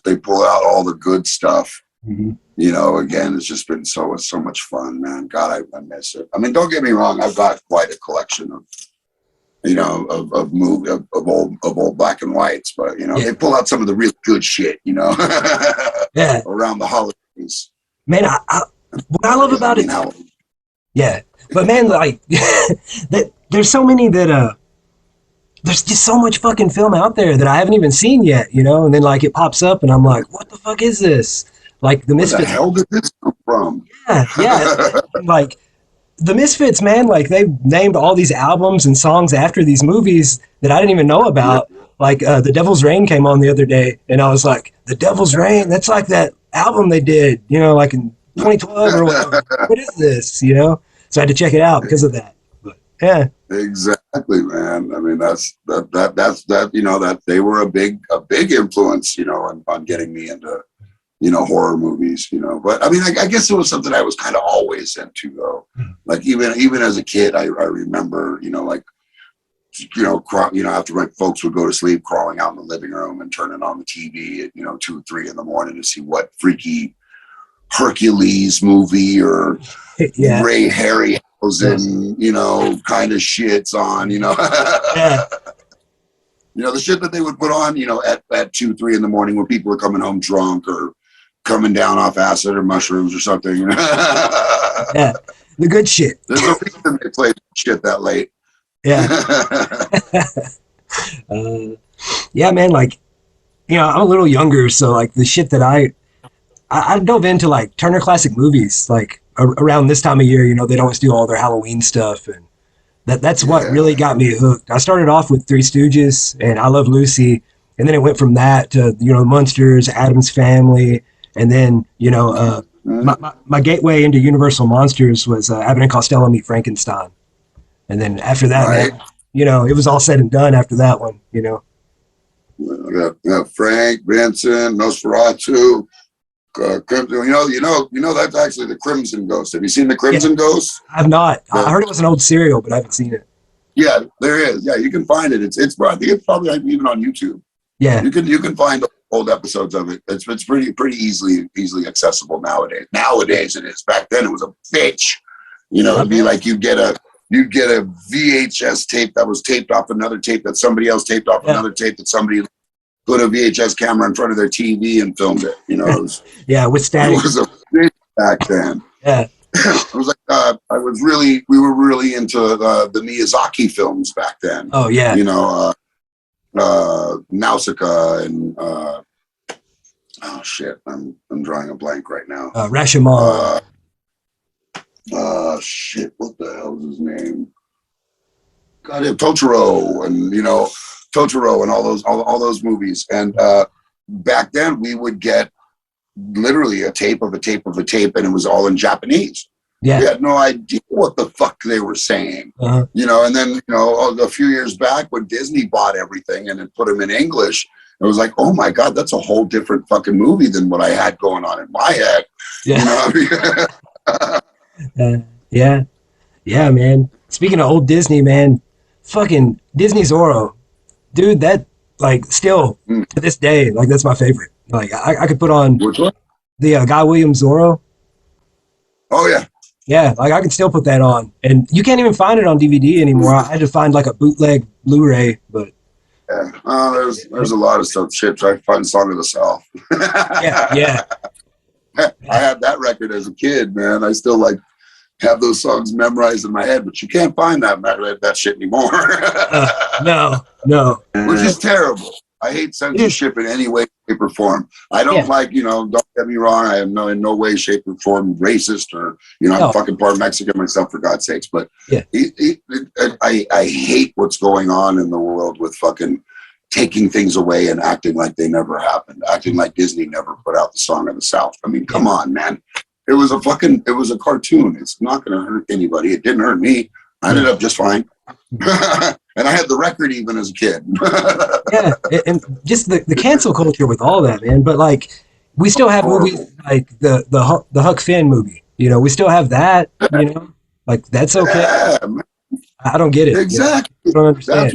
they pull out all the good stuff. Mm-hmm. You know, again, it's just been so much fun, man. God, I miss it. I mean, don't get me wrong. I've got quite a collection of, you know, of old black and whites, but, you know, they pull out some of the real good shit, you know, around the holidays. Man, what I love about it. Yeah. But man, like, there's so many that, there's just so much fucking film out there that I haven't even seen yet, you know? And then, like, it pops up and I'm like, what the fuck is this? Like, the Misfits. Where the hell did this come from? Yeah. Like, the Misfits, man, like, they've named all these albums and songs after these movies that I didn't even know about. Like, The Devil's Rain came on the other day, and I was like, The Devil's Rain? That's like that album they did, you know, like in 2012 or whatever. What is this, you know? So I had to check it out because of that. But, yeah. Exactly, man. I mean, that's you know, that they were a big influence, you know, on getting me into, you know, horror movies, you know. But I mean, I guess it was something I was kind of always into, though. Like even as a kid, I remember, you know, like, you know, after my folks would go to sleep, crawling out in the living room and turning on the TV at, you know, 2 or 3 in the morning to see what freaky Hercules movie or Ray Harryhausen, you know, kind of shits on, you know. the shit that they would put on, at 2, 3 in the morning when people are coming home drunk or coming down off acid or mushrooms or something. Yeah, the good shit. There's a reason they play shit that late. Yeah. Yeah, man. Like, I'm a little younger, so like the shit that I dove into like Turner Classic Movies, like around this time of year. They'd always do all their Halloween stuff, and that's what really got me hooked. I started off with Three Stooges and I Love Lucy, and then it went from that to the Munsters, Addams Family, and then my gateway into Universal Monsters was Abbott and Costello Meet Frankenstein, and then after that, Right. man, it was all said and done after that one. Frank, Vincent, Nosferatu, Crimson. That's actually the Crimson Ghost. Have you seen the Crimson Ghost? I've not. I heard it was an old serial, but I haven't seen it. Yeah, there is. Yeah, you can find it. I think it's probably even on YouTube. Yeah, you can find old episodes of it. It's pretty easily accessible nowadays. Nowadays it is. Back then it was a bitch. It'd be like you'd get a VHS tape that was taped off another tape that somebody else taped off another tape that somebody put a VHS camera in front of their TV and filmed it. It was, with static. It was a bitch back then. Yeah. It was like we were really into the Miyazaki films back then. Oh yeah. Nausicaa and oh shit, I'm drawing a blank right now. Rashomon. Shit, what the hell is his name? God, Totoro and Totoro and all those movies. And back then we would get literally a tape of a tape of a tape, and it was all in Japanese. Yeah. We had no idea what the fuck they were saying. Uh-huh. And then a few years back when Disney bought everything and then put them in English, it was like, oh my God, that's a whole different fucking movie than what I had going on in my head. Yeah. Yeah, man. Speaking of old Disney, man, fucking Disney Zorro, dude, that like still to this day, like that's my favorite. Like I could put on Which one? The Guy Williams Zorro. Oh yeah. Yeah, like I can still put that on, and you can't even find it on DVD anymore. I had to find like a bootleg Blu-ray, but yeah, there's a lot of stuff. Shit, I find Song of the South. yeah. I had that record as a kid, man. I still have those songs memorized in my head, but you can't find that shit anymore. No. Which is terrible. I hate censorship in any way, shape, or form. I don't don't get me wrong. I am in no way, shape, or form racist or, I'm fucking part Mexican myself, for God's sakes. But I hate what's going on in the world with fucking taking things away and acting like they never happened, acting like Disney never put out the Song of the South. I mean, come on, man. It was a cartoon. It's not going to hurt anybody. It didn't hurt me. I ended up just fine. And I had the record even as a kid. Yeah, and just the cancel culture with all that, man. But like, we still have movies like the Huck Finn movie. We still have that. Like that's okay. Yeah, I don't get it. Exactly. I don't understand.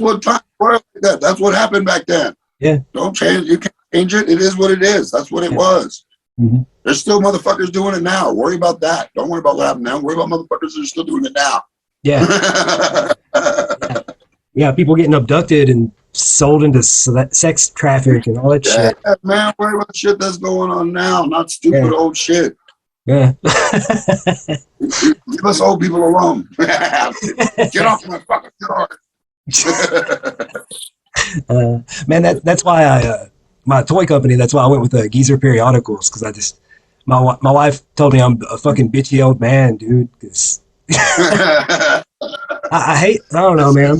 That's what happened back then. Yeah. Don't change. You can't change it. It is what it is. That's what it was. Mm-hmm. There's still motherfuckers doing it now. Worry about that. Don't worry about what happened now. Worry about motherfuckers that are still doing it now. Yeah. Yeah, people getting abducted and sold into sex traffic and all that shit. Man, worry about shit that's going on now, not stupid old shit. Yeah. Leave us old people alone. Get off my fucking car. Man, that's why I my toy company. That's why I went with the Geezer periodicals, because my wife told me I'm a fucking bitchy old man, dude. I hate. I don't know, man.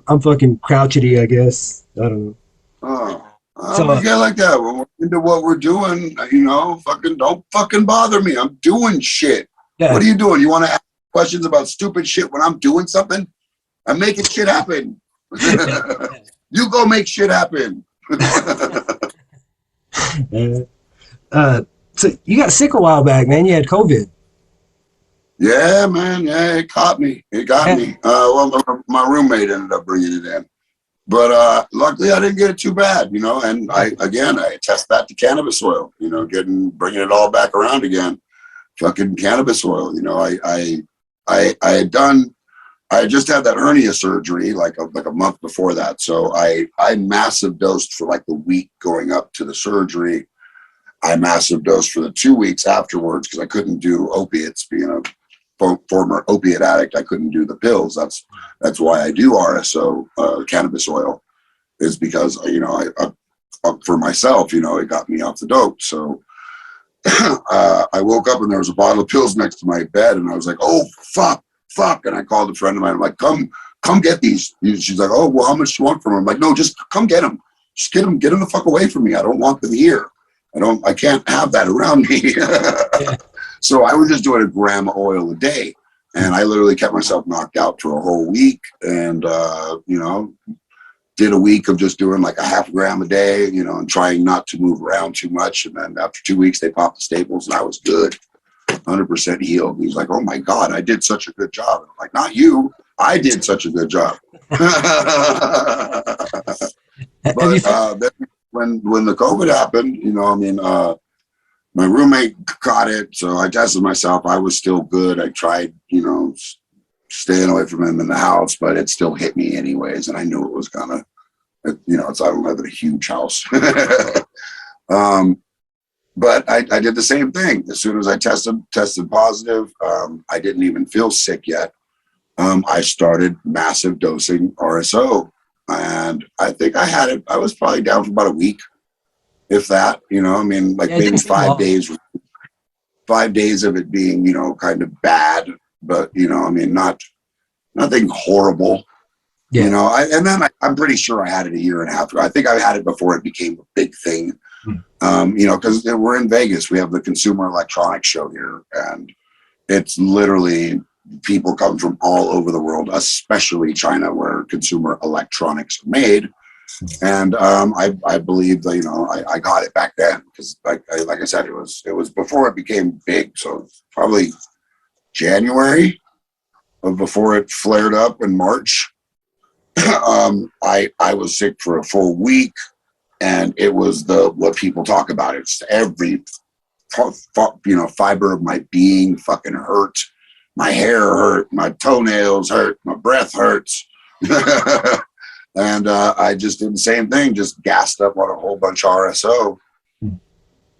I'm fucking crouchety, I guess. I don't know. We get like that when we're into what we're doing. Fucking don't fucking bother me. I'm doing shit. Yeah. What are you doing? You want to ask questions about stupid shit when I'm doing something? I'm making shit happen. You go make shit happen. So you got sick a while back, man. You had COVID. Yeah, man. Yeah, it caught me. It got me. My roommate ended up bringing it in, but luckily I didn't get it too bad, And I test that to cannabis oil, bringing it all back around again. Fucking cannabis oil, I had done I just had that hernia surgery like a month before that. So I massive dosed for like the week going up to the surgery. I massive dosed for the 2 weeks afterwards because I couldn't do opiates. Being a former opiate addict, I couldn't do the pills. That's why I do RSO, cannabis oil, is because I for myself, it got me off the dope. So I woke up and there was a bottle of pills next to my bed, and I was like, oh fuck. And I called a friend of mine. I'm like, come get these. She's like, oh well, how much do you want from them? I'm like, no, just come get them. Just get them the fuck away from me. I don't want them here. I can't have that around me. Yeah. So I was just doing a gram of oil a day, and I literally kept myself knocked out for a whole week, and did a week of just doing like a half gram a day, and trying not to move around too much. And then after 2 weeks, they popped the staples, and I was good, 100% healed. He's like, "Oh my God, I did such a good job." And I'm like, "Not you, I did such a good job." But then when the COVID happened, my roommate caught it, so I tested myself. I was still good. I tried, staying away from him in the house, but it still hit me anyways, and I knew it was gonna. I don't live in a huge house. But I did the same thing. As soon as I tested positive, I didn't even feel sick yet. I started massive dosing RSO, and I think I had it. I was probably down for about a week, if that. Maybe 5 days. 5 days of it being, kind of bad, but nothing horrible. Yeah. And then I'm pretty sure I had it a year and a half ago. I think I had it before it became a big thing. Because we're in Vegas. We have the Consumer Electronics Show here, and it's literally people come from all over the world, especially China, where consumer electronics are made. And I believe that, I got it back then because, like I said, it was before it became big. So probably January of before it flared up in March. I was sick for a full week. And it was what people talk about. It's every, fiber of my being fucking hurt. My hair hurt. My toenails hurt. My breath hurts. And I just did the same thing. Just gassed up on a whole bunch of RSO,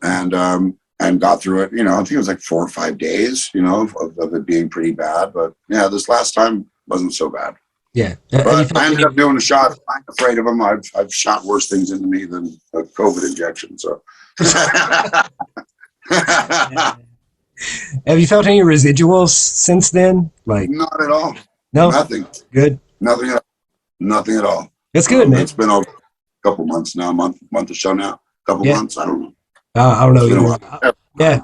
and got through it. I think it was like 4 or 5 days. Of it being pretty bad. But yeah, this last time wasn't so bad. Yeah, but I ended up doing a shot. I'm afraid of them. I've shot worse things into me than a COVID injection. So, have you felt any residuals since then? Like, not at all. No, nothing. Good. Nothing at all. That's good, man. It's been a couple months now, month or so now. Couple months. I don't know. I don't know. Yeah.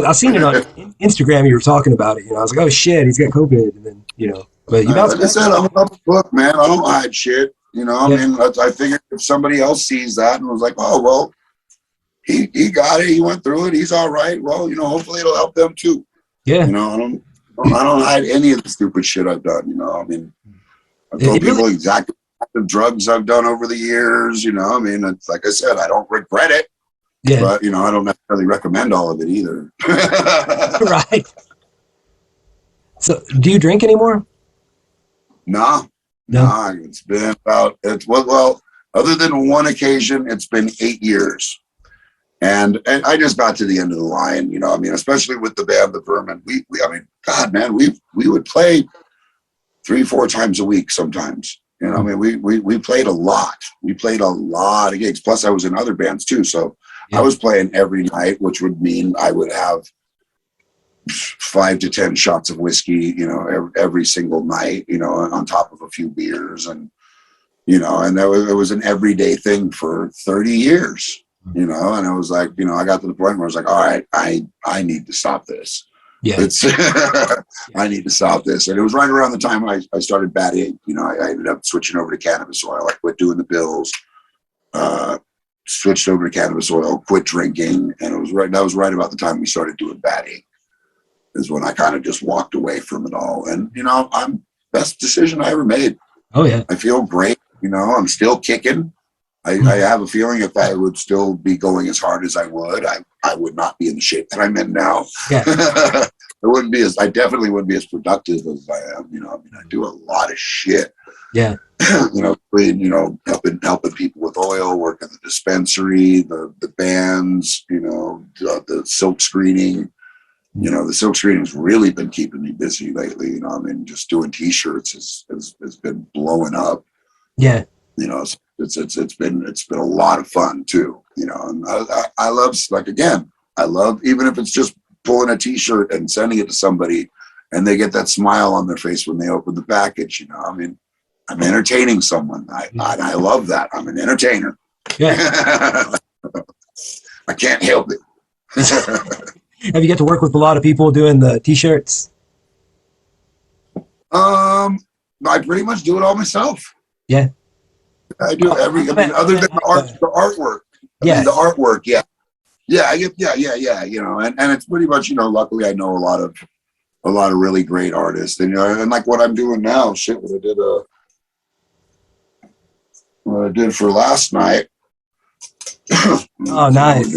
I seen it on Instagram. You were talking about it. I was like, oh shit, he's got COVID, and then But you like I said, I'm a book, man. I don't hide shit. I figured if somebody else sees that and was like, oh, well, he got it. He went through it. He's all right. Well, hopefully it'll help them too. Yeah. I don't hide any of the stupid shit I've done. I told people exactly the drugs I've done over the years. It's like I said, I don't regret it. Yeah. But, I don't necessarily recommend all of it either. Right. So do you drink anymore? No, it's been about, other than one occasion, it's been 8 years. And I just got to the end of the line, especially with the band, The Vermin. God, man, we would play 3-4 times a week sometimes. We played a lot. We played a lot of gigs. Plus I was in other bands too. So I was playing every night, which would mean I would have 5 to 10 shots of whiskey, every single night, on top of a few beers, and and it was an everyday thing for 30 years, and it was like, I got to the point where I was like, all right, I need to stop this. Yeah, I need to stop this. And it was right around the time I started batting. I ended up switching over to cannabis oil. I quit doing the pills, switched over to cannabis oil, quit drinking, and that was right about the time we started doing batting. Is when I kind of just walked away from it all. And, I'm best decision I ever made. Oh yeah. I feel great. I'm still kicking. I have a feeling if I would still be going as hard as I would not be in the shape that I'm in now. Yeah. I definitely wouldn't be as productive as I am. You know, I mean, I do a lot of shit. Yeah. You know, helping people with oil, working the dispensary, the bands, you know, the silk screening. You know, the silk screening's really been keeping me busy lately. You know, I mean, just doing T-shirts has been blowing up. Yeah. You know, it's been a lot of fun too. You know, and I love, like, again, I love, even if it's just pulling a T-shirt and sending it to somebody, and they get that smile on their face when they open the package. You know, I mean, I'm entertaining someone. I love that. I'm an entertainer. Yeah. I can't help it. Have you got to work with a lot of people doing the T-shirts? I pretty much do it all myself. Yeah. I do other than the artwork. Yeah. The artwork, yeah. Yeah, you know, and it's pretty much, you know, luckily I know a lot of really great artists. And, you know, and like what I'm doing now, shit, what I did for last night. Oh, nice.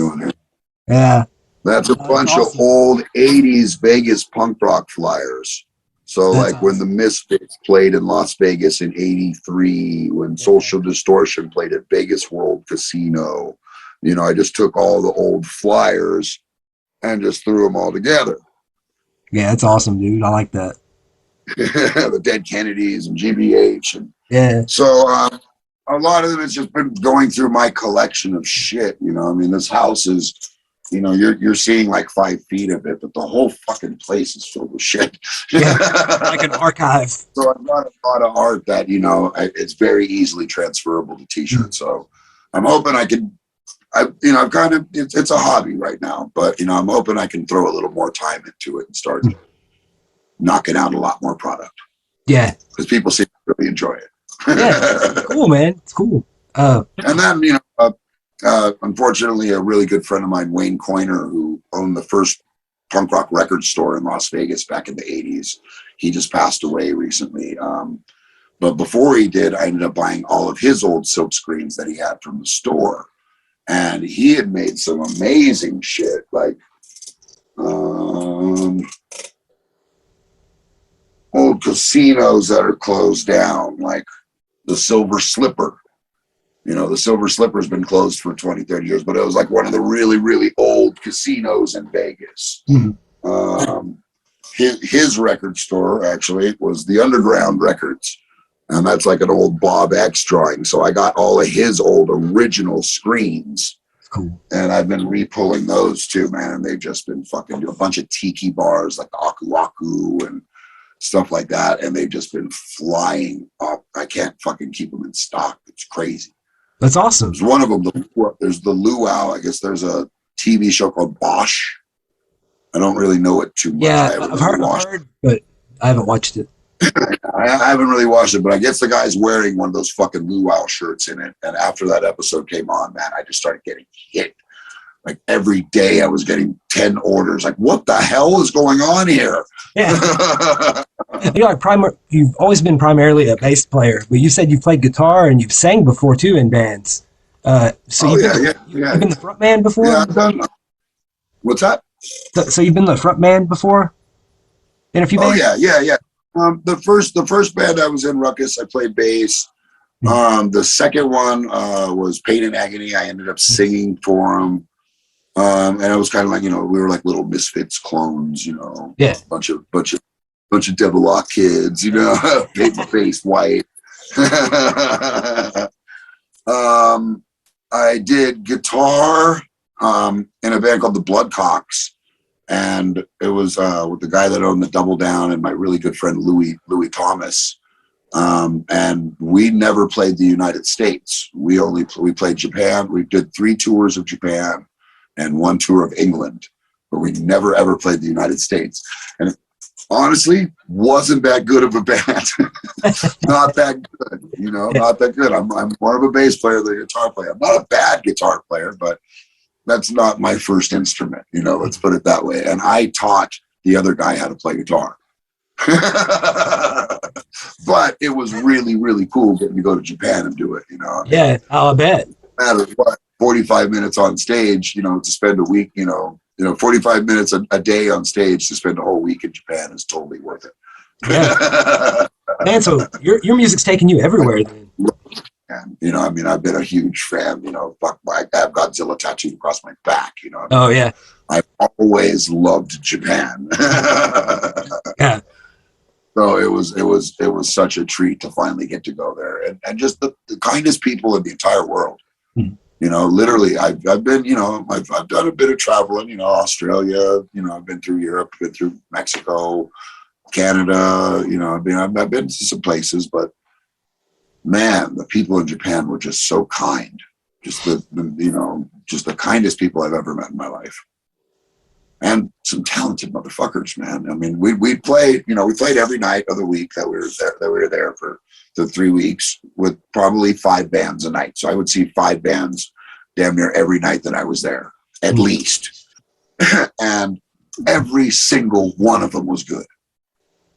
Yeah. That's a bunch of old 80s Vegas punk rock flyers. So that's like when the Misfits played in Las Vegas in 83, when Social Distortion played at Vegas World Casino, you know, I just took all the old flyers and just threw them all together. Yeah, that's awesome, dude. I like that. The Dead Kennedys and GBH. And yeah. So a lot of them has just been going through my collection of shit. You know, I mean, this house is, you know, you're seeing like 5 feet of it, but the whole fucking place is filled with shit. Yeah, like an archive. So I've got a lot of art that, you know, it's very easily transferable to T-shirts. So I'm hoping it's a hobby right now, but, you know, I'm hoping I can throw a little more time into it and start knocking out a lot more product. Yeah. Because people seem to really enjoy it. Yeah, cool, man. It's cool. And then, you know, unfortunately, a really good friend of mine, Wayne Coiner, who owned the first punk rock record store in Las Vegas back in the 80s, he just passed away recently. But before he did, I ended up buying all of his old silk screens that he had from the store. And he had made some amazing shit, like old casinos that are closed down, like the Silver Slipper. You know, the Silver Slipper's been closed for 20, 30 years, but it was like one of the really, really old casinos in Vegas. Mm-hmm. His record store, actually, was the Underground Records. And that's like an old Bob X drawing. So I got all of his old original screens. Cool. And I've been re-pulling those too, man. And they've just been fucking a bunch of tiki bars like the Aku Aku and stuff like that. And they've just been flying up. I can't fucking keep them in stock. It's crazy. That's awesome. There's one of them. There's the Luau. I guess there's a TV show called Bosch. I don't really know it too much. Yeah, I've heard, but I haven't watched it. I haven't really watched it, but I guess the guy's wearing one of those fucking luau shirts in it. And after that episode came on, man, I just started getting hit. Like every day I was getting 10 orders. Like, what the hell is going on here? Yeah. You've always been primarily a bass player, but you said you played guitar and you've sang before too in bands. You've been the front man before? Yeah, I've done. What's that? So you've been the front man before in a few bands? Oh yeah. The first band I was in, Ruckus, I played bass. The second one was Pain and Agony. I ended up singing for them. And I was kind of like, you know, we were like little Misfits clones, you know, yeah, bunch of Devil Lock kids, you know, paper face white. I did guitar in a band called the Bloodcocks. And it was with the guy that owned the Double Down and my really good friend Louis Thomas. And we never played the United States. We played Japan. We did 3 tours of Japan and 1 tour of England, but we never ever played the United States. And it honestly wasn't that good of a band. Not that good, you know, not that good. I'm more of a bass player than a guitar player. I'm not a bad guitar player, but that's not my first instrument, you know, let's put it that way. And I taught the other guy how to play guitar. But it was really, really cool getting to go to Japan and do it, you know. Yeah, I'll bet. No matter what, 45 minutes on stage, you know, to spend a week, you know, 45 minutes a day on stage to spend a whole week in Japan is totally worth it. Yeah. Man, so your music's taking you everywhere then. And, I've been a huge fan, I have Godzilla tattooed across my back, Oh, yeah. I've always loved Japan. Yeah. So it was such a treat to finally get to go there, and just the kindest people in the entire world. Mm-hmm. Literally, I've been, I've done a bit of traveling, Australia, I've been through Europe, been through Mexico, Canada, I've been to some places, but man, the people in Japan were just so kind. Just just the kindest people I've ever met in my life. And some talented motherfuckers, man. I mean, we played every night of the week that we were there for the 3 weeks with probably 5 bands a night. So I would see 5 bands damn near every night that I was there, at least. And every single one of them was good.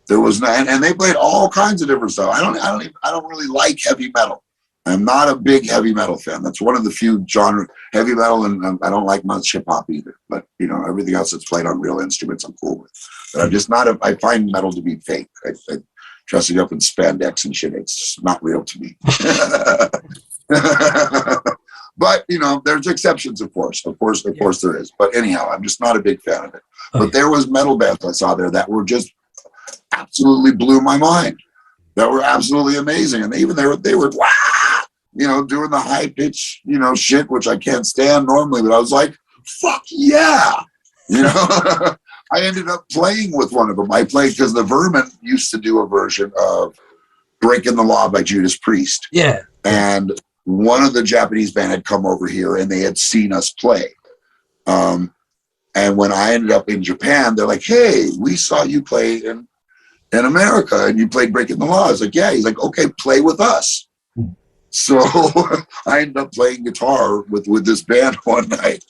There was and they played all kinds of different stuff. I don't really like heavy metal. I'm not a big heavy metal fan. That's one of the few genre heavy metal, and I don't like much hip hop either. But everything else that's played on real instruments, I'm cool with. But I'm just not I find metal to be fake. I dressing up in spandex and shit. It's not real to me. But there's exceptions, of course there is. But anyhow, I'm just not a big fan of it. But there was metal bands I saw there that were just absolutely blew my mind. That were absolutely amazing, and they were wow, doing the high pitch shit, which I can't stand normally, but I was like, fuck yeah, I ended up playing with one of them. I played because the Vermin used to do a version of Breaking the Law by Judas Priest, and one of the Japanese band had come over here and they had seen us play. And when I ended up in Japan, they're like, hey, we saw you play in America and you played Breaking the Law. I was like, yeah. He's like, okay, play with us. So I ended up playing guitar with this band one night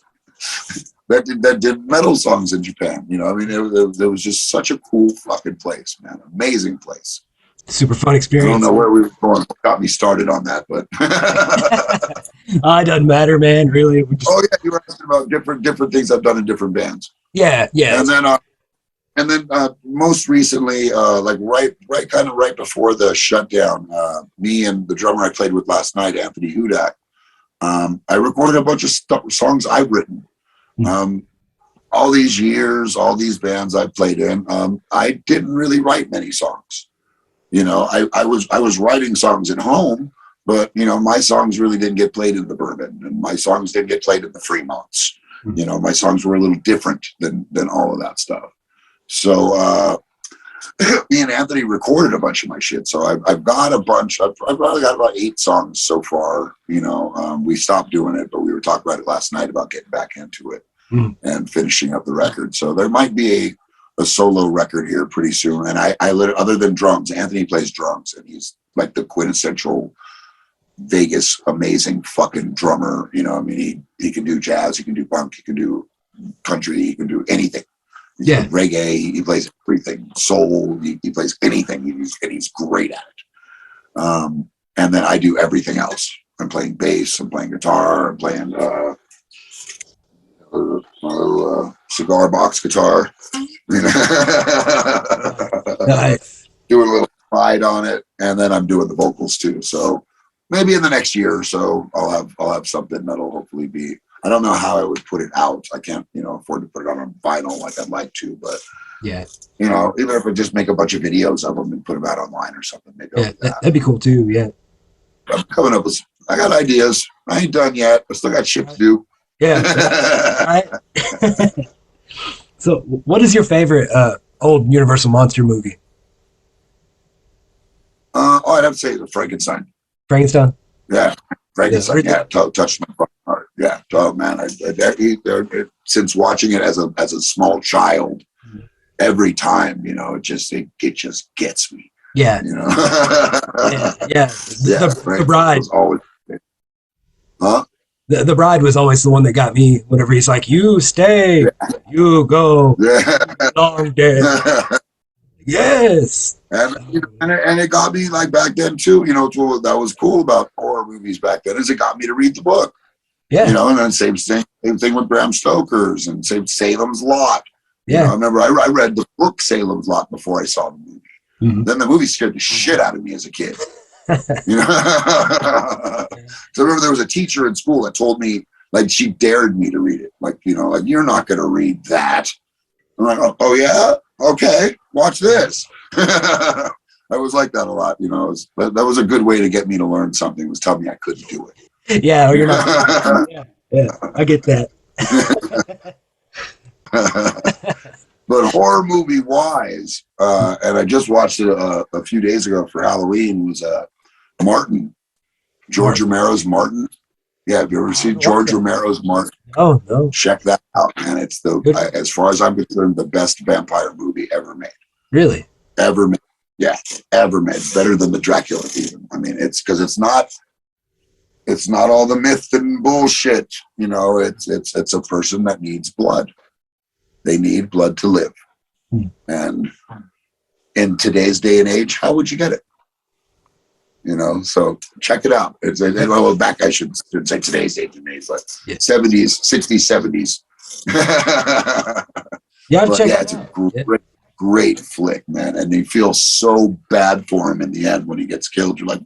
that did metal songs in Japan. It was just such a cool fucking place, man. Amazing place. Super fun experience. I don't know where we were going. What got me started on that, but it doesn't matter, man. Really. Oh yeah, you were asking about different things I've done in different bands. Yeah. And then most recently, like right before the shutdown, me and the drummer I played with last night, Anthony Hudak, I recorded a bunch of songs I've written. All these years, all these bands I played in, I didn't really write many songs. I was writing songs at home, but my songs really didn't get played in the Bourbon, and my songs didn't get played in the Fremonts. My songs were a little different than all of that stuff. So me and Anthony recorded a bunch of my shit. So I've got a bunch. I've probably got about 8 songs so far. We stopped doing it, but we were talking about it last night about getting back into it and finishing up the record. So there might be a solo record here pretty soon. And I other than drums, Anthony plays drums, and he's like the quintessential Vegas amazing fucking drummer. He can do jazz, he can do punk, he can do country, he can do anything. Yeah, reggae. He plays everything. Soul. He plays anything. He's great at it. And then I do everything else. I'm playing bass. I'm playing guitar. I'm playing cigar box guitar. nice. Doing a little ride on it, and then I'm doing the vocals too. So maybe in the next year or so, I'll have something that'll hopefully be. I don't know how I would put it out. I can't, afford to put it on vinyl like I'd like to, but yeah, even if I just make a bunch of videos of them and put them out online or something, maybe that'd be cool too. Yeah, I'm coming up with. I got ideas. I ain't done yet. I still got shit to do. Yeah. Right. So, what is your favorite old Universal monster movie? I'd have to say the Frankenstein. Frankenstein. Yeah, Frankenstein. Yeah, touched my fucking heart. Yeah, oh man, since watching it as a small child, every time it just gets me. Yeah. Yeah. The Bride. Always, huh? The Bride was always the one that got me. Whenever he's like, "You stay, you go, long day." Yes. And it got me like back then too. What that was cool about horror movies back then is it got me to read the book. Yeah. And then same thing Same thing with Bram Stoker's and same Salem's Lot. You Yeah. know, I remember I read the book Salem's Lot before I saw the movie. Mhm. Then the movie scared the shit out of me as a kid. You know, so I remember there was a teacher in school that told me, like, she dared me to read it. Like, you know, like, you're not going to read that. I'm like, oh yeah, okay, watch this. I was like that a lot, you know. That was a good way to get me to learn something. Was tell me I couldn't do it. Yeah, or you're not. Yeah, I get that. But horror movie wise, and I just watched it a few days ago for Halloween, was Martin, George Romero's Martin. Yeah, have you ever seen George Romero's Martin? Oh no, check that out, man. It's as far as I'm concerned, the best vampire movie ever made. Really? Ever made. Yeah, ever made. Better than the Dracula even. I mean, it's because it's not all the myth and bullshit. You know, it's a person that needs blood. They need blood to live. And in today's day and age, how would you get it? You know, so check it out. Well, back I should say today's age and age, but 70s, 60s, 70s. Yeah, it's a great flick, man. And you feel so bad for him in the end when he gets killed. You're like,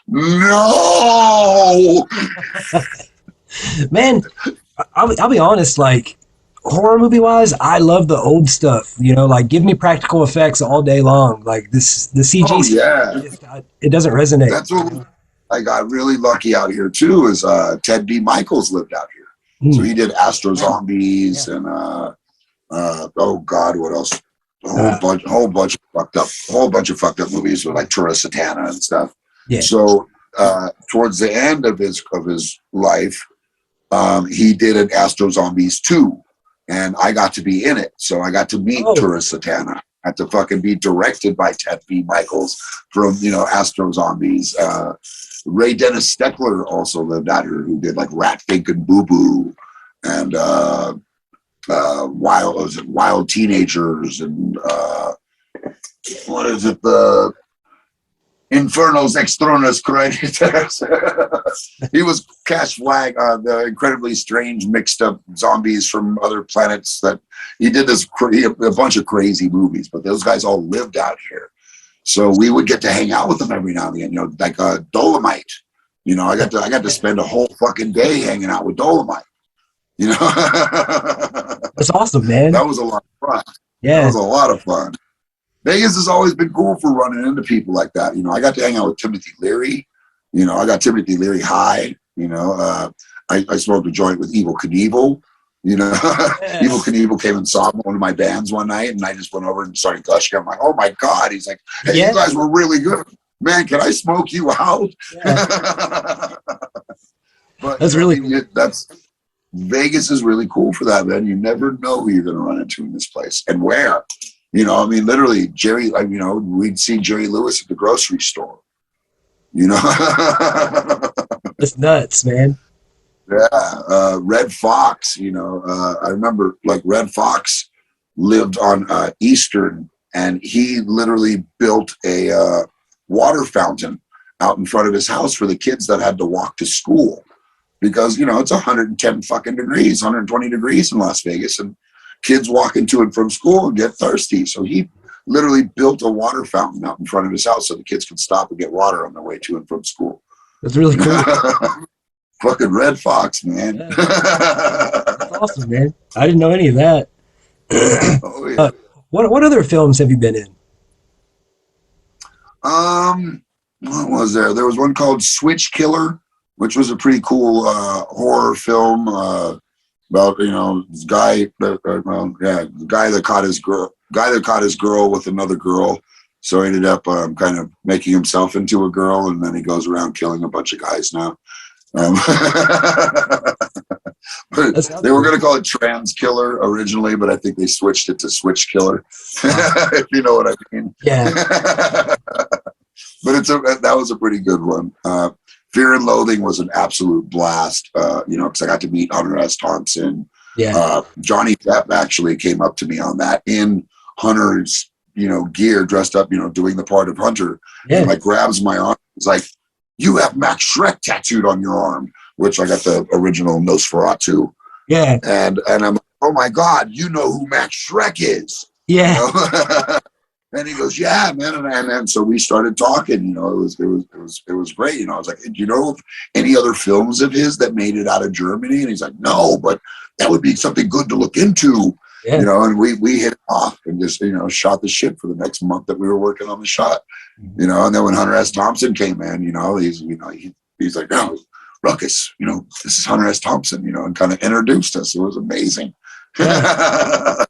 no, man. I'll be honest, like, horror movie wise, I love the old stuff. You know, like, give me practical effects all day long. Like the CG. Oh yeah, it doesn't resonate. That's what I got really lucky out here too. Is Ted B. Michaels lived out here, so he did Astro Zombies and oh God, what else? A whole bunch of fucked up movies with like Tourist Satana and stuff. Yeah. So towards the end of his life, he did an Astro Zombies 2. And I got to be in it. So I got to meet Tourist Satana. I had to fucking be directed by Ted B. Michaels from, you know, Astro Zombies. Ray Dennis Steckler also lived out here, who did like Rat Fink and Boo Boo and Wild Teenagers and what is it? The Infernos Extronas Creditas. He was Cash Flag on the incredibly strange mixed up zombies from other planets. That he did a bunch of crazy movies, but those guys all lived out here. So we would get to hang out with them every now and then, you know, like Dolomite. You know, I got to spend a whole fucking day hanging out with Dolomite. You know, that's awesome, man. That was a lot of fun. Yeah, that was a lot of fun. Vegas has always been cool for running into people like that. You know, I got to hang out with Timothy Leary. You know, I got Timothy Leary high. You know, I smoked a joint with Evel Knievel. You know, Evel Knievel came and saw one of my bands one night, and I just went over and started gushing. I'm like, oh my God. He's like, hey, you guys were really good. Man, can I smoke you out? Yeah. But that's really cool. Vegas is really cool for that, man. You never know who you're going to run into in this place and where. You know, I mean, literally, Jerry, like, you know, we'd see Jerry Lewis at the grocery store. You know? That's nuts, man. Yeah. Red Fox, you know, I remember, like, Red Fox lived on Eastern, and he literally built a water fountain out in front of his house for the kids that had to walk to school. Because, you know, it's 110 fucking degrees, 120 degrees in Las Vegas, and kids walking to and from school and get thirsty. So he literally built a water fountain out in front of his house so the kids could stop and get water on their way to and from school. That's really cool. Fucking Red Fox, man. Yeah. That's awesome, man. I didn't know any of that. Oh, yeah. What other films have you been in? What was there? There was one called Switch Killer, which was a pretty cool horror film about, you know, this guy. The guy that caught his girl with another girl. So he ended up kind of making himself into a girl, and then he goes around killing a bunch of guys now. But they were going to call it Trans Killer originally, but I think they switched it to Switch Killer. If you know what I mean. Yeah. But that was a pretty good one. Fear and Loathing was an absolute blast, you know, because I got to meet Hunter S. Thompson. Yeah. Johnny Depp actually came up to me on that in Hunter's, you know, gear, dressed up, you know, doing the part of Hunter. Yeah. And like grabs my arm. It's like, you have Max Shrek tattooed on your arm, which I got the original Nosferatu, Yeah. And I'm like, oh my God, you know who Max Shrek is? Yeah. You know? And he goes, yeah, man. And so we started talking, you know, it was great. You know, I was like, do you know any other films of his that made it out of Germany? And he's like, no, but that would be something good to look into, Yeah. you know, and we hit it off and just, you know, shot the shit for the next month that we were working on the shot, you know. And then when Hunter S. Thompson came in, you know, he's like, no, Ruckus, you know, this is Hunter S. Thompson, you know, and kind of introduced us. It was amazing. Yeah.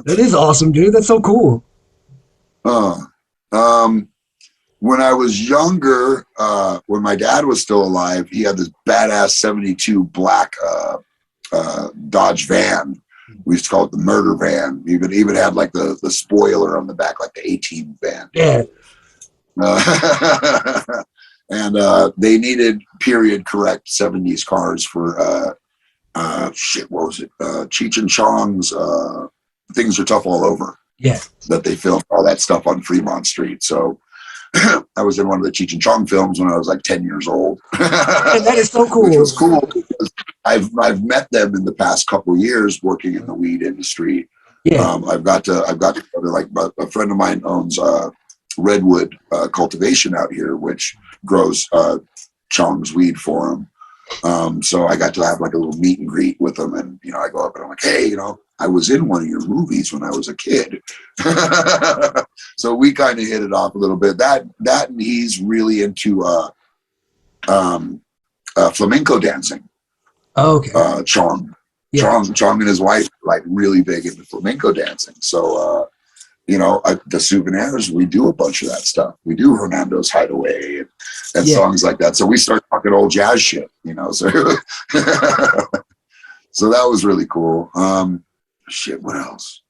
That is awesome, dude. That's so cool. uh, um, when I was younger, when my dad was still alive, he had this badass 72 black Dodge van. We used to call it the murder van. Even had like the spoiler on the back, like the A-Team van. Yeah. And they needed period correct 70s cars for what was it? Cheech and Chong's Things Are Tough All Over. Yeah. That they filmed all that stuff on Fremont Street. So I was in one of the Cheech and Chong films when I was like 10 years old. That is so cool. Which was cool because I've met them in the past couple of years working in the weed industry. Yeah. I've got to like a friend of mine owns redwood cultivation out here, which grows Chong's weed for him. So I got to have like a little meet and greet with him, and you know, I go up and I'm like, hey, you know, I was in one of your movies when I was a kid. So we kind of hit it off a little bit. That and he's really into flamenco dancing. Okay. Chong. Yeah. Chong and his wife are like really big into flamenco dancing. So you know, the souvenirs, we do a bunch of that stuff. We do Hernando's Hideaway and songs like that. So we start talking old jazz shit, you know. So so that was really cool. Shit, what else?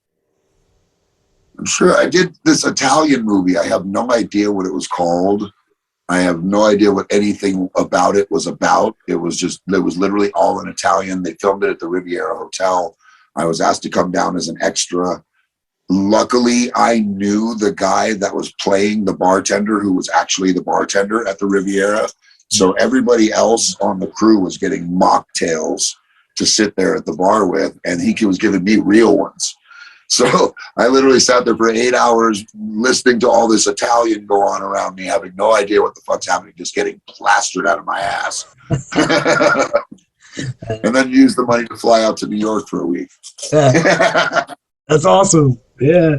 I'm sure I did this Italian movie. I have no idea what it was called. I have no idea what anything about it was about. It was literally all in Italian. They filmed it at the Riviera Hotel. I was asked to come down as an extra. Luckily, I knew the guy that was playing the bartender, who was actually the bartender at the Riviera. So everybody else on the crew was getting mocktails to sit there at the bar with, and he was giving me real ones. So I literally sat there for 8 hours listening to all this Italian go on around me, having no idea what the fuck's happening, just getting plastered out of my ass. And then used the money to fly out to New York for a week. Yeah. That's awesome. Yeah.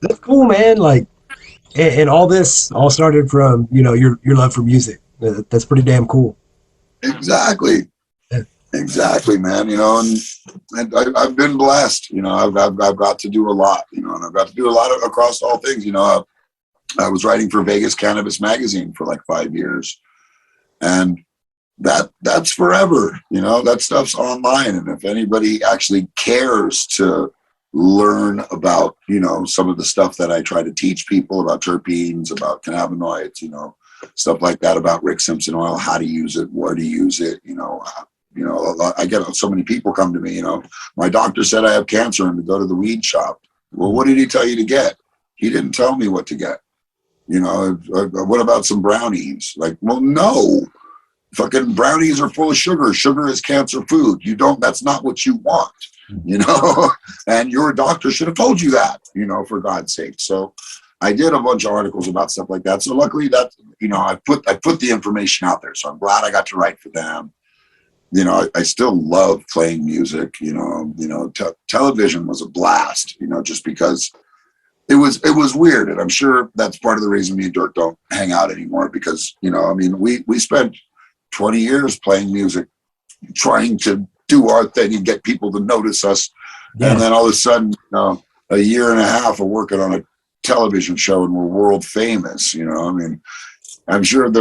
That's cool, man. Like, and all this all started from, you know, your love for music. That's pretty damn cool. Exactly. Yeah. Exactly, man. You know, and I've been blessed. You know, I've got to do a lot. You know, and I've got to do a lot across all things. You know, I was writing for Vegas Cannabis Magazine for like 5 years, and that's forever. You know, that stuff's online, and if anybody actually cares to learn about, you know, some of the stuff that I try to teach people about terpenes, about cannabinoids, you know, stuff like that, about Rick Simpson oil, how to use it, where to use it, you know, I get so many people come to me, you know, my doctor said I have cancer and to go to the weed shop. Well, what did he tell you to get? He didn't tell me what to get. You know, what about some brownies? Like, well, no, fucking brownies are full of sugar. Sugar is cancer food. That's not what you want, you know, and your doctor should have told you that, you know, for God's sake. So I did a bunch of articles about stuff like that. So luckily that, you know, I put the information out there. So I'm glad I got to write for them. You know, I still love playing music, you know, television was a blast, you know, just because it was weird. And I'm sure that's part of the reason me and Dirk don't hang out anymore, because, you know, I mean, we spent 20 years playing music, trying to do our thing and get people to notice us. Yeah. And then all of a sudden, you know, a year and a half of working on a television show and we're world famous, you know. I mean, I'm sure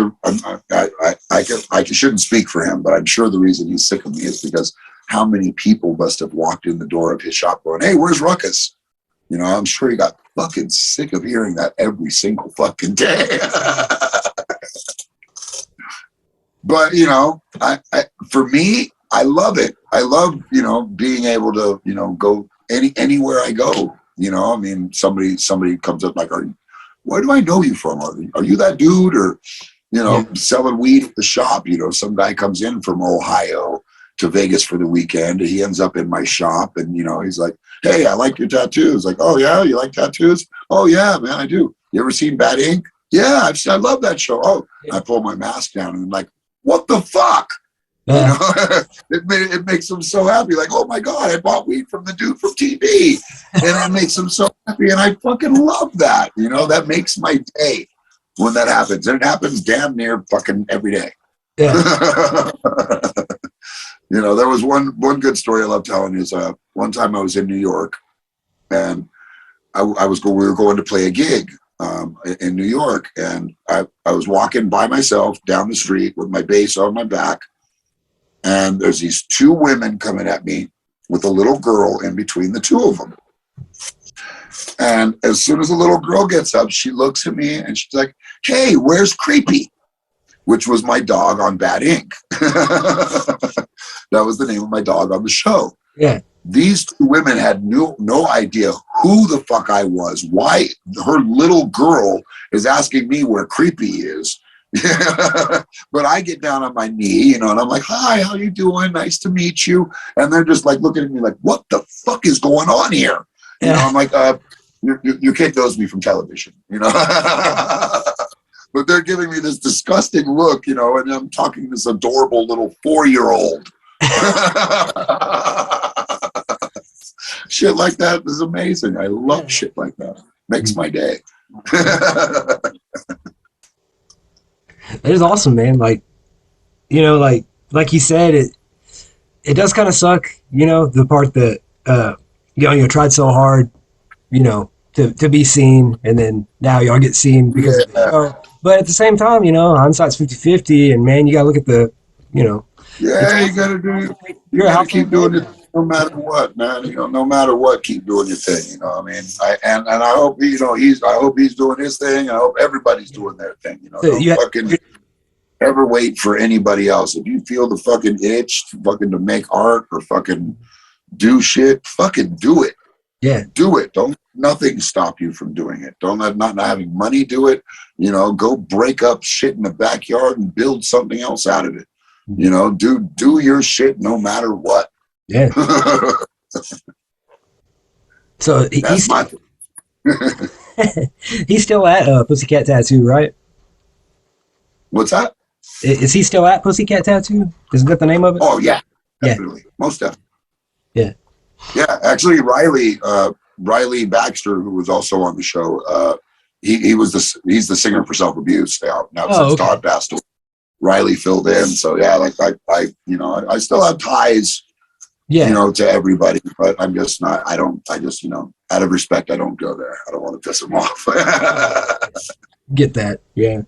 I shouldn't speak for him, but I'm sure the reason he's sick of me is because how many people must have walked in the door of his shop going, hey, where's Ruckus? You know, I'm sure he got fucking sick of hearing that every single fucking day. But, you know, for me, I love it. I love, you know, being able to, you know, go anywhere I go. You know, I mean, somebody comes up like, where do I know you from? Are you that dude? Or, you know, selling weed at the shop? You know, some guy comes in from Ohio to Vegas for the weekend. And he ends up in my shop, and he's like, "Hey, I like your tattoos." Like, "Oh yeah, you like tattoos? Oh yeah, man, I do. You ever seen Bad Ink? Yeah, I love that show." Oh, I pull my mask down, and I'm like, "What the fuck?" It makes him so happy. Like, "Oh my god, I bought weed from the dude from TV," and it makes him so happy, and I fucking love that. That makes my day when that happens, and it happens damn near fucking every day. Yeah. There was one good story I love telling is one time I was in New York, and we were going to play a gig in New York, and I was walking by myself down the street with my bass on my back, and there's these two women coming at me with a little girl in between the two of them. And as soon as the little girl gets up, she looks at me and she's like, "Hey, where's Creepy?" Which was my dog on Bad Ink. That was the name of my dog on the show. Yeah. These two women had no idea who the fuck I was, why her little girl is asking me where Creepy is. But I get down on my knee, and I'm like, "Hi, how you doing? Nice to meet you." And they're just like looking at me like, "What the fuck is going on here?" I'm like, your kid knows me from television, But they're giving me this disgusting look, and I'm talking to this adorable little 4-year-old. Shit like that is amazing. I love shit like that. Makes my day. That is awesome, man. Like you said, it does kind of suck, the part that you tried so hard, to be seen, and then now y'all get seen because of the show. But at the same time, hindsight's 50-50, and man, you gotta look at the, Yeah, you gotta keep doing it no matter what, man. No matter what, keep doing your thing. I mean, I hope I hope he's doing his thing. I hope everybody's doing their thing. Don't fucking ever wait for anybody else. If you feel the fucking itch to make art or fucking do shit, fucking do it. Yeah. Do it. Don't nothing stop you from doing it. Don't let not having money do it. Go break up shit in the backyard and build something else out of it. Do your shit no matter what. Yeah. So that's my he's still at Pussycat Tattoo, right? What's that? Is he still at Pussycat Tattoo? Isn't that the name of it? Oh yeah, definitely. Yeah. Most definitely. Yeah. Yeah, actually Riley Baxter, who was also on the show, he's the singer for Self Abuse now since Todd passed away. Riley filled in, so yeah, like I still have ties, to everybody, but I'm just not. I just out of respect, I don't go there. I don't want to piss them off. Get that, yeah.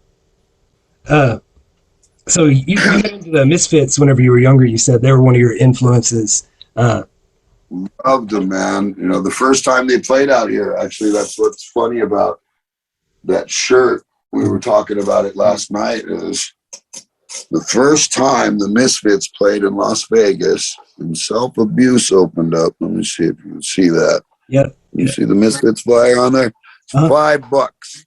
So you got into the Misfits whenever you were younger. You said they were one of your influences. Loved them, man. The first time they played out here, actually, that's what's funny about that shirt. We were talking about it last night. Is the first time the Misfits played in Las Vegas and Self Abuse opened up. Let me see if you can see that. Yep. You see the Misfits flyer on there? It's $5.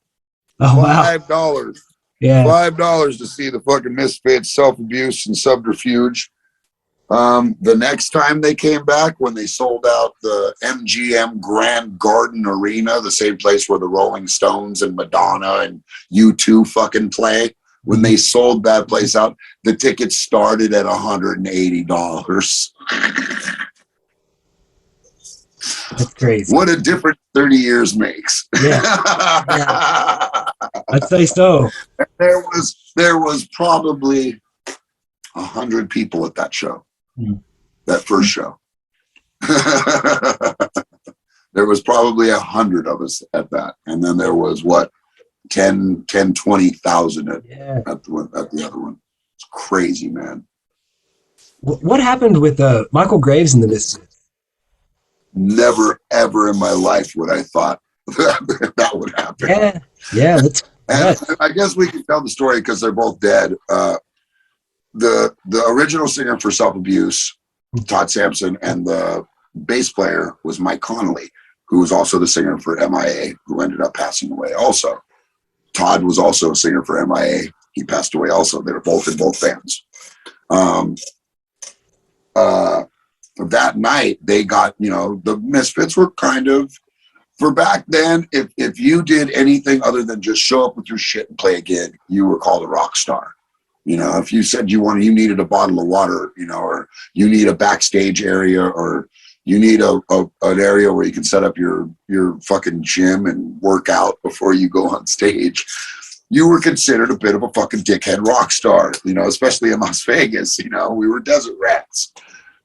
Oh, wow. $5. Yeah. $5 to see the fucking Misfits, Self Abuse, and Subterfuge. The next time they came back, when they sold out the MGM Grand Garden Arena, the same place where the Rolling Stones and Madonna and U2 fucking play, when they sold that place out, the tickets started at $180. That's crazy. What a difference 30 years makes. Yeah. I'd say so. There was probably 100 people at that show. That first show. There was probably 100 of us at that. And then there was 20,000 at the other one. It's crazy, man. What happened with Michael Graves and the Misfits? Never, ever in my life would I thought that would happen. Yeah. And I guess we can tell the story because they're both dead. The original singer for Self Abuse, Todd Sampson, and the bass player was Mike Connolly, who was also the singer for MIA, who ended up passing away also. Todd was also a singer for MIA. He passed away also. They were both in both bands. that night they got, the Misfits were kind of, for back then, if you did anything other than just show up with your shit and play a gig, you were called a rock star. If you said you needed a bottle of water, or you need a backstage area, or you need an area where you can set up your fucking gym and work out before you go on stage, you were considered a bit of a fucking dickhead rock star, especially in Las Vegas. We were desert rats.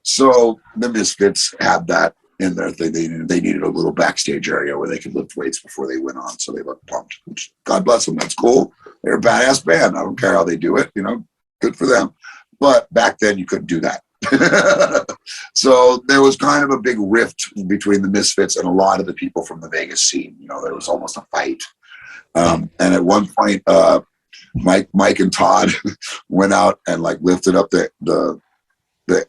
So the Misfits had that in their thing. They needed a little backstage area where they could lift weights before they went on, so they looked pumped. Which, God bless them, that's cool. They're a badass band. I don't care how they do it, good for them. But back then you couldn't do that. So there was kind of a big rift between the Misfits and a lot of the people from the Vegas scene. There was almost a fight. And at one point, Mike and Todd went out and lifted up the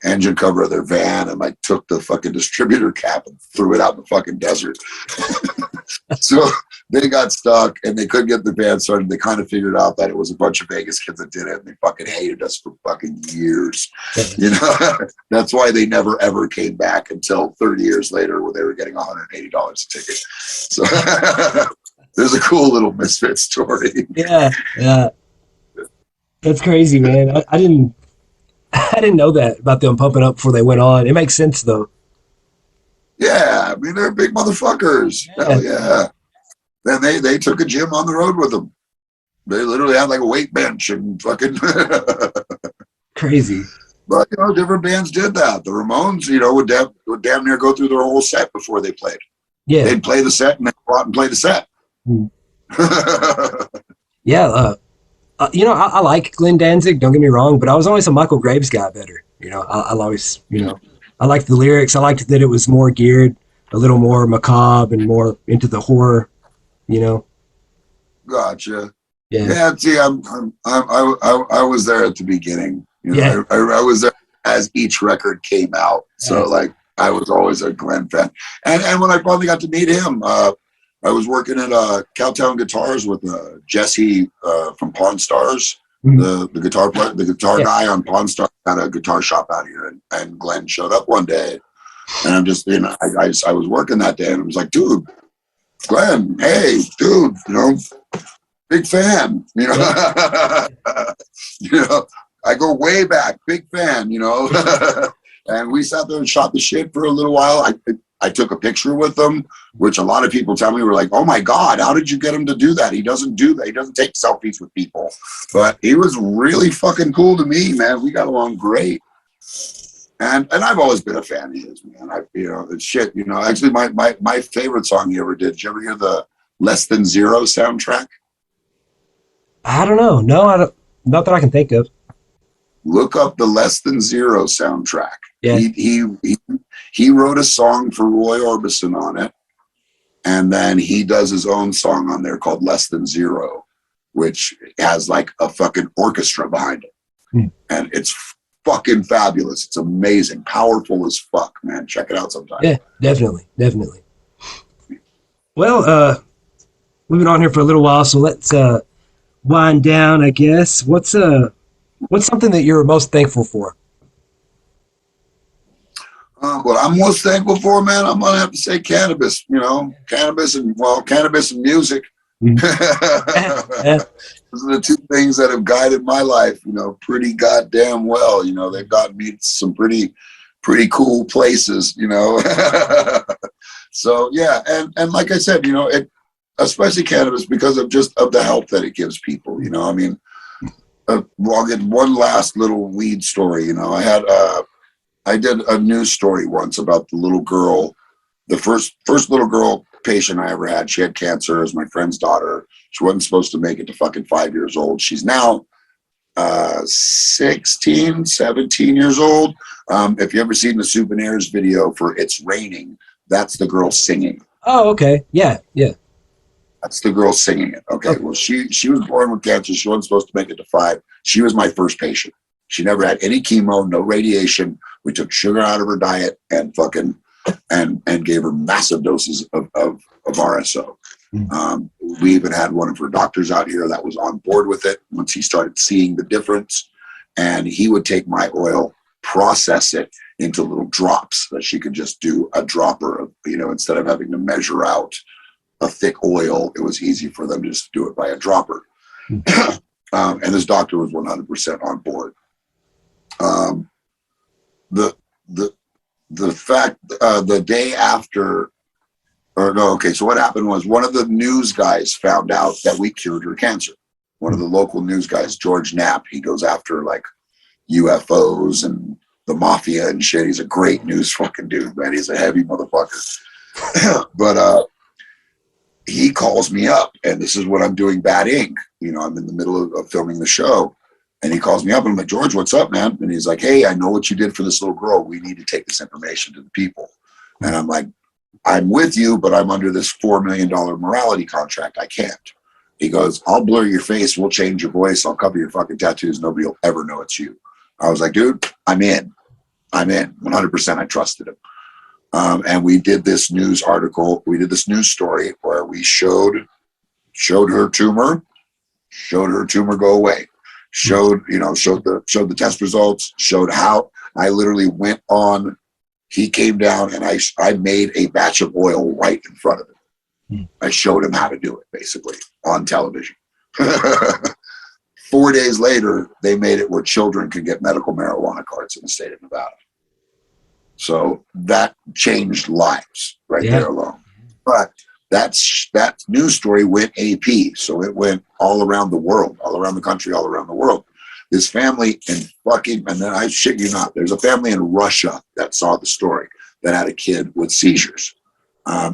engine cover of their van and took the fucking distributor cap and threw it out in the fucking desert. So they got stuck and they couldn't get the band started. They kind of figured out that it was a bunch of Vegas kids that did it, and they fucking hated us for fucking years. That's why they never ever came back until 30 years later, where they were getting $180 a ticket. So there's a cool little Misfit story. Yeah. That's crazy, man. I didn't know that about them pumping up before they went on. It makes sense though. Yeah, I mean, they're big motherfuckers. Yeah. Hell yeah. Then they took a gym on the road with them. They literally had a weight bench and fucking crazy. But different bands did that. The Ramones, would damn near go through their whole set before they played. Yeah, they'd play the set and then go out and play the set. Yeah, I like Glenn Danzig. Don't get me wrong, but I was always a Michael Graves guy better. I'll always, I liked the lyrics. I liked that it was more geared, a little more macabre and more into the horror. Gotcha. Yeah. See, I was there at the beginning. I was there as each record came out. So I was always a Glenn fan. And when I finally got to meet him, I was working at Cowtown Guitars with Jesse from Pawn Stars. The guitar player, the guitar guy on Pawn Stars had a guitar shop out here, and Glenn showed up one day, and I'm just, I was working that day, and I was like, dude, Glenn, hey, dude, big fan, I go way back, big fan, and we sat there and shot the shit for a little while. I took a picture with him, which a lot of people tell me were like, oh my God, how did you get him to do that? He doesn't do that. He doesn't take selfies with people. But he was really fucking cool to me, man. We got along great. And I've always been a fan of his, man. The shit, actually my favorite song he ever did you ever hear the Less Than Zero soundtrack? I don't know. No, I don't, not that I can think of. Look up the Less Than Zero soundtrack. Yeah. He wrote a song for Roy Orbison on it, and then he does his own song on there called Less Than Zero, which has a fucking orchestra behind it. And it's fucking fabulous. It's amazing, powerful as fuck, man. Check it out sometime. Yeah, definitely. Well, we've been on here for a little while, so let's wind down, I guess. What's something that you're most thankful for? What I'm most thankful for, man, I'm gonna have to say cannabis. Cannabis and music. Those are the two things that have guided my life, pretty goddamn well. They've gotten me to some pretty cool places. So yeah, and like I said, especially cannabis because of the help that it gives people. I'll get one last little weed story. I did a news story once about the little girl, the first little girl patient I ever had. She had cancer. It was my friend's daughter. She wasn't supposed to make it to fucking 5 years old. She's now 16, 17 years old. If you ever seen the Souvenirs video for It's Raining, that's the girl singing. Oh, okay. Yeah. That's the girl singing it. Okay. Well, she was born with cancer. She wasn't supposed to make it to 5. She was my first patient. She never had any chemo, no radiation. We took sugar out of her diet and and gave her massive doses of RSO. We even had one of her doctors out here that was on board with it once he started seeing the difference. And he would take my oil process it into little drops that she could just do a dropper of, instead of having to measure out a thick oil, it was easy for them to just do it by a dropper. And this doctor was 100% on board. The fact, the day after, so what happened was one of the news guys found out that we cured her cancer. One of the local news guys, George Knapp, he goes after like UFOs and the mafia and shit. He's a great news fucking dude, man. He's a heavy motherfucker. But he calls me up, and this is what I'm doing, Bad Ink. I'm in the middle of filming the show, and he calls me up, and I'm like, George, what's up, man? And he's like, hey, I know what you did for this little girl. We need to take this information to the people. And I'm like, I'm with you, but I'm under this $4 million morality contract. I can't. He goes, I'll blur your face. We'll change your voice. I'll cover your fucking tattoos. Nobody will ever know it's you. I was like, dude, I'm in. 100%. I trusted him. And we did this news article. We did this news story where we showed her tumor go away. Showed the test results. Showed how I literally went on. He came down and I made a batch of oil right in front of him. I showed him how to do it basically on television. 4 days later, they made it where children could get medical marijuana cards in the state of Nevada. So that changed lives there alone. But that news story went AP. So it went all around the world, all around the country, all around the world. This family and then I shit you not, there's a family in Russia that saw the story that had a kid with seizures.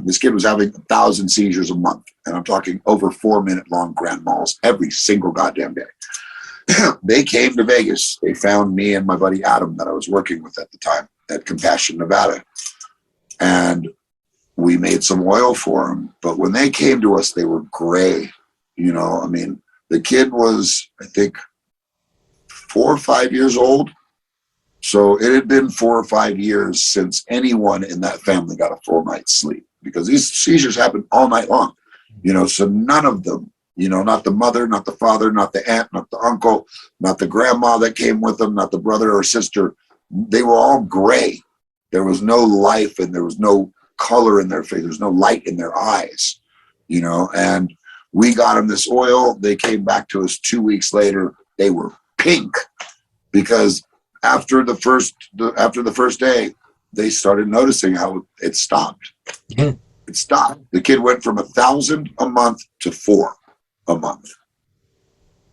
This kid was having 1,000 seizures a month. And I'm talking over 4-minute long grand mals every single goddamn day. They came to Vegas. They found me and my buddy Adam that I was working with at the time at Compassion, Nevada. And we made some oil for them. But when they came to us, they were gray. The kid was, I think, 4 or 5 years old. So it had been 4 or 5 years since anyone in that family got a full night's sleep, because these seizures happen all night long. So none of them, not the mother, not the father, not the aunt, not the uncle, not the grandma that came with them, not the brother or sister. They were all gray. There was no life and there was no color in their face. There was no light in their eyes, and we got them this oil. They came back to us 2 weeks later. They were pink, because after the first day, they started noticing how it stopped. Yeah. It stopped. The kid went from 1,000 a month to 4 a month.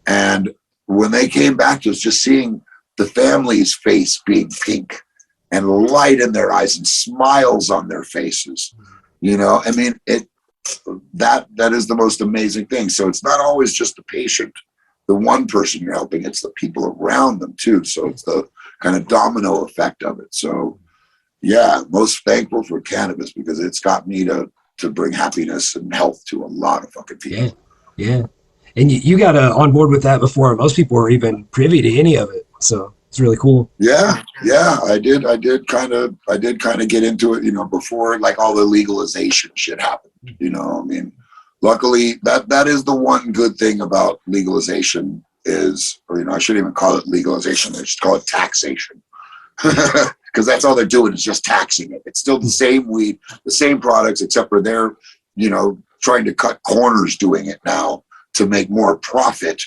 And when they came back to us, just seeing the family's face being pink and light in their eyes and smiles on their faces, that is the most amazing thing. So it's not always just the patient, the one person you're helping, it's the people around them too. So it's the kind of domino effect of it. So yeah, most thankful for cannabis, because it's got me to bring happiness and health to a lot of fucking people. Yeah. And you got on board with that before most people were even privy to any of it. So it's really cool. Yeah. I did kind of get into it, before like all the legalization shit happened. Luckily that is the one good thing about legalization is, I shouldn't even call it legalization. I just call it taxation. Because that's all they're doing is just taxing it. It's still the same weed, the same products, except for they're, trying to cut corners doing it now to make more profit,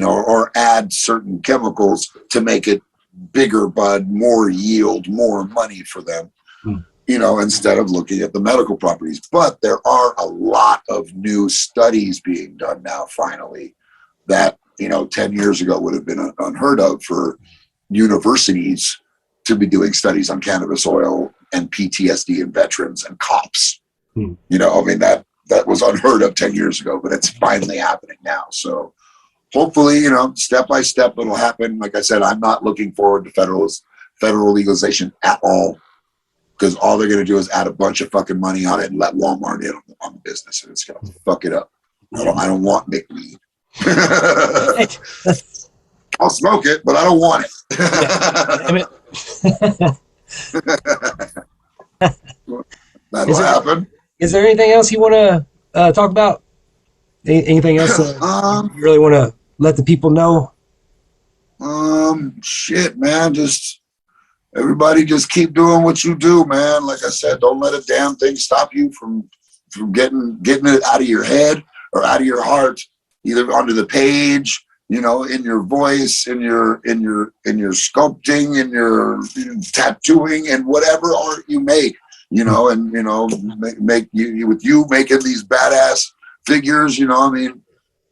or add certain chemicals to make it bigger bud, more yield, more money for them, instead of looking at the medical properties. But there are a lot of new studies being done now, finally, that, 10 years ago would have been unheard of for universities to be doing studies on cannabis oil and PTSD in veterans and cops. That was unheard of 10 years ago, but it's finally happening now. So hopefully, step by step, it'll happen. Like I said, I'm not looking forward to federal legalization at all, because all they're going to do is add a bunch of fucking money on it and let Walmart in on the business, and it's going to fuck it up. I don't want McWeed. I'll smoke it, but I don't want it. That'll happen. Is there anything else you want to talk about? Anything else you really want to let the people know? Shit, man. Just everybody just keep doing what you do, man. Like I said, don't let a damn thing stop you from getting it out of your head or out of your heart, either onto the page, you know, in your voice, in your sculpting, in your tattooing, and whatever art you make, you know, and you know, make you with you making these badass figures, you know. I mean,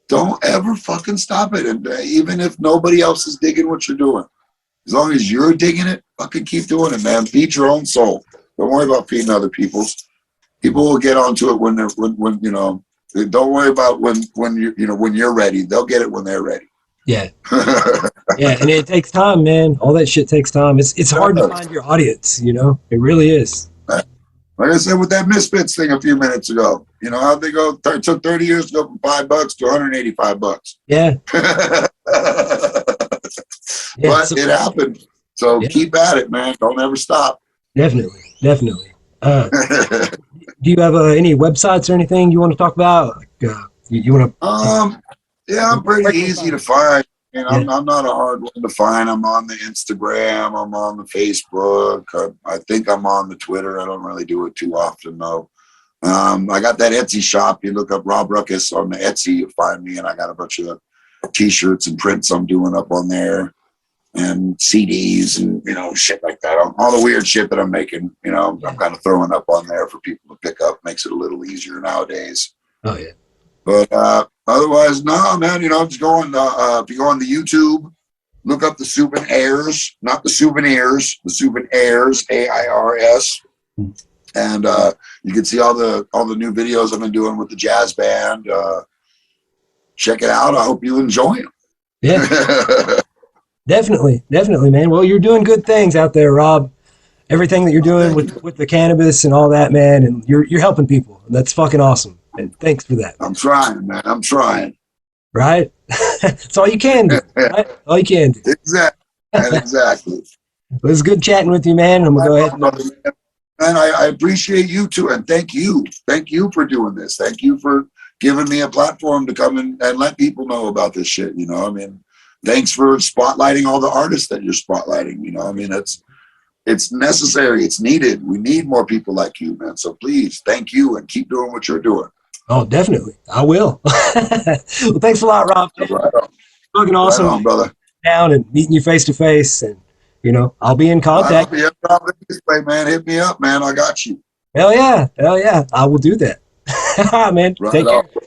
don't ever fucking stop it, and even if nobody else is digging what you're doing, as long as you're digging it, fucking keep doing it, man. Feed your own soul. Don't worry about feeding other people's. People will get onto it when you know. Don't worry about when you're ready. They'll get it when they're ready. Yeah. Yeah, and it takes time, man. All that shit takes time. It's hard to find your audience, you know. It really is. Like I said with that Misfits thing a few minutes ago, you know how'd they go? It took 30 years to go from $5 to $185. Yeah. Yeah, but it happened. So keep at it, man. Don't ever stop. Definitely. Do you have any websites or anything you want to talk about? Like, you want to? Yeah, I'm pretty easy to find. And I'm not a hard one to find. I'm on the Instagram. I'm on the Facebook. I think I'm on the Twitter. I don't really do it too often, though. I got that Etsy shop. You look up Rob Ruckus on the Etsy, you'll find me. And I got a bunch of T-shirts and prints I'm doing up on there. And CDs and, you know, shit like that. All the weird shit that I'm making, you know, I'm kind of throwing up on there for people to pick up. Makes it a little easier nowadays. Oh, yeah. But otherwise, no, man, you know, just going, if you go on the YouTube, look up the Souvenirs, not the Souvenirs, the Souvenirs, AIRS. And you can see all the new videos I've been doing with the jazz band. Check it out. I hope you enjoy them. Yeah. Definitely, man. Well, you're doing good things out there, Rob. Everything that you're doing with the cannabis and all that, man, and you're helping people. That's fucking awesome. And thanks for that. I'm trying, man. I'm trying. Right? That's all you can do. Right? All you can do. Exactly. It was good chatting with you, man. I'm gonna go ahead. And I appreciate you too, and thank you for doing this. Thank you for giving me a platform to come and let people know about this shit. You know, I mean. Thanks for spotlighting all the artists that you're spotlighting. You know, I mean, it's necessary. It's needed. We need more people like you, man. So please, thank you and keep doing what you're doing. Oh, definitely. I will. Well, thanks a lot, Rob. Right on. Fucking awesome. Right on, brother. Down and meeting you face to face. And, you know, I'll be in contact. This way, man. Hit me up, man. I got you. Hell yeah. I will do that. Man, Right take on. care.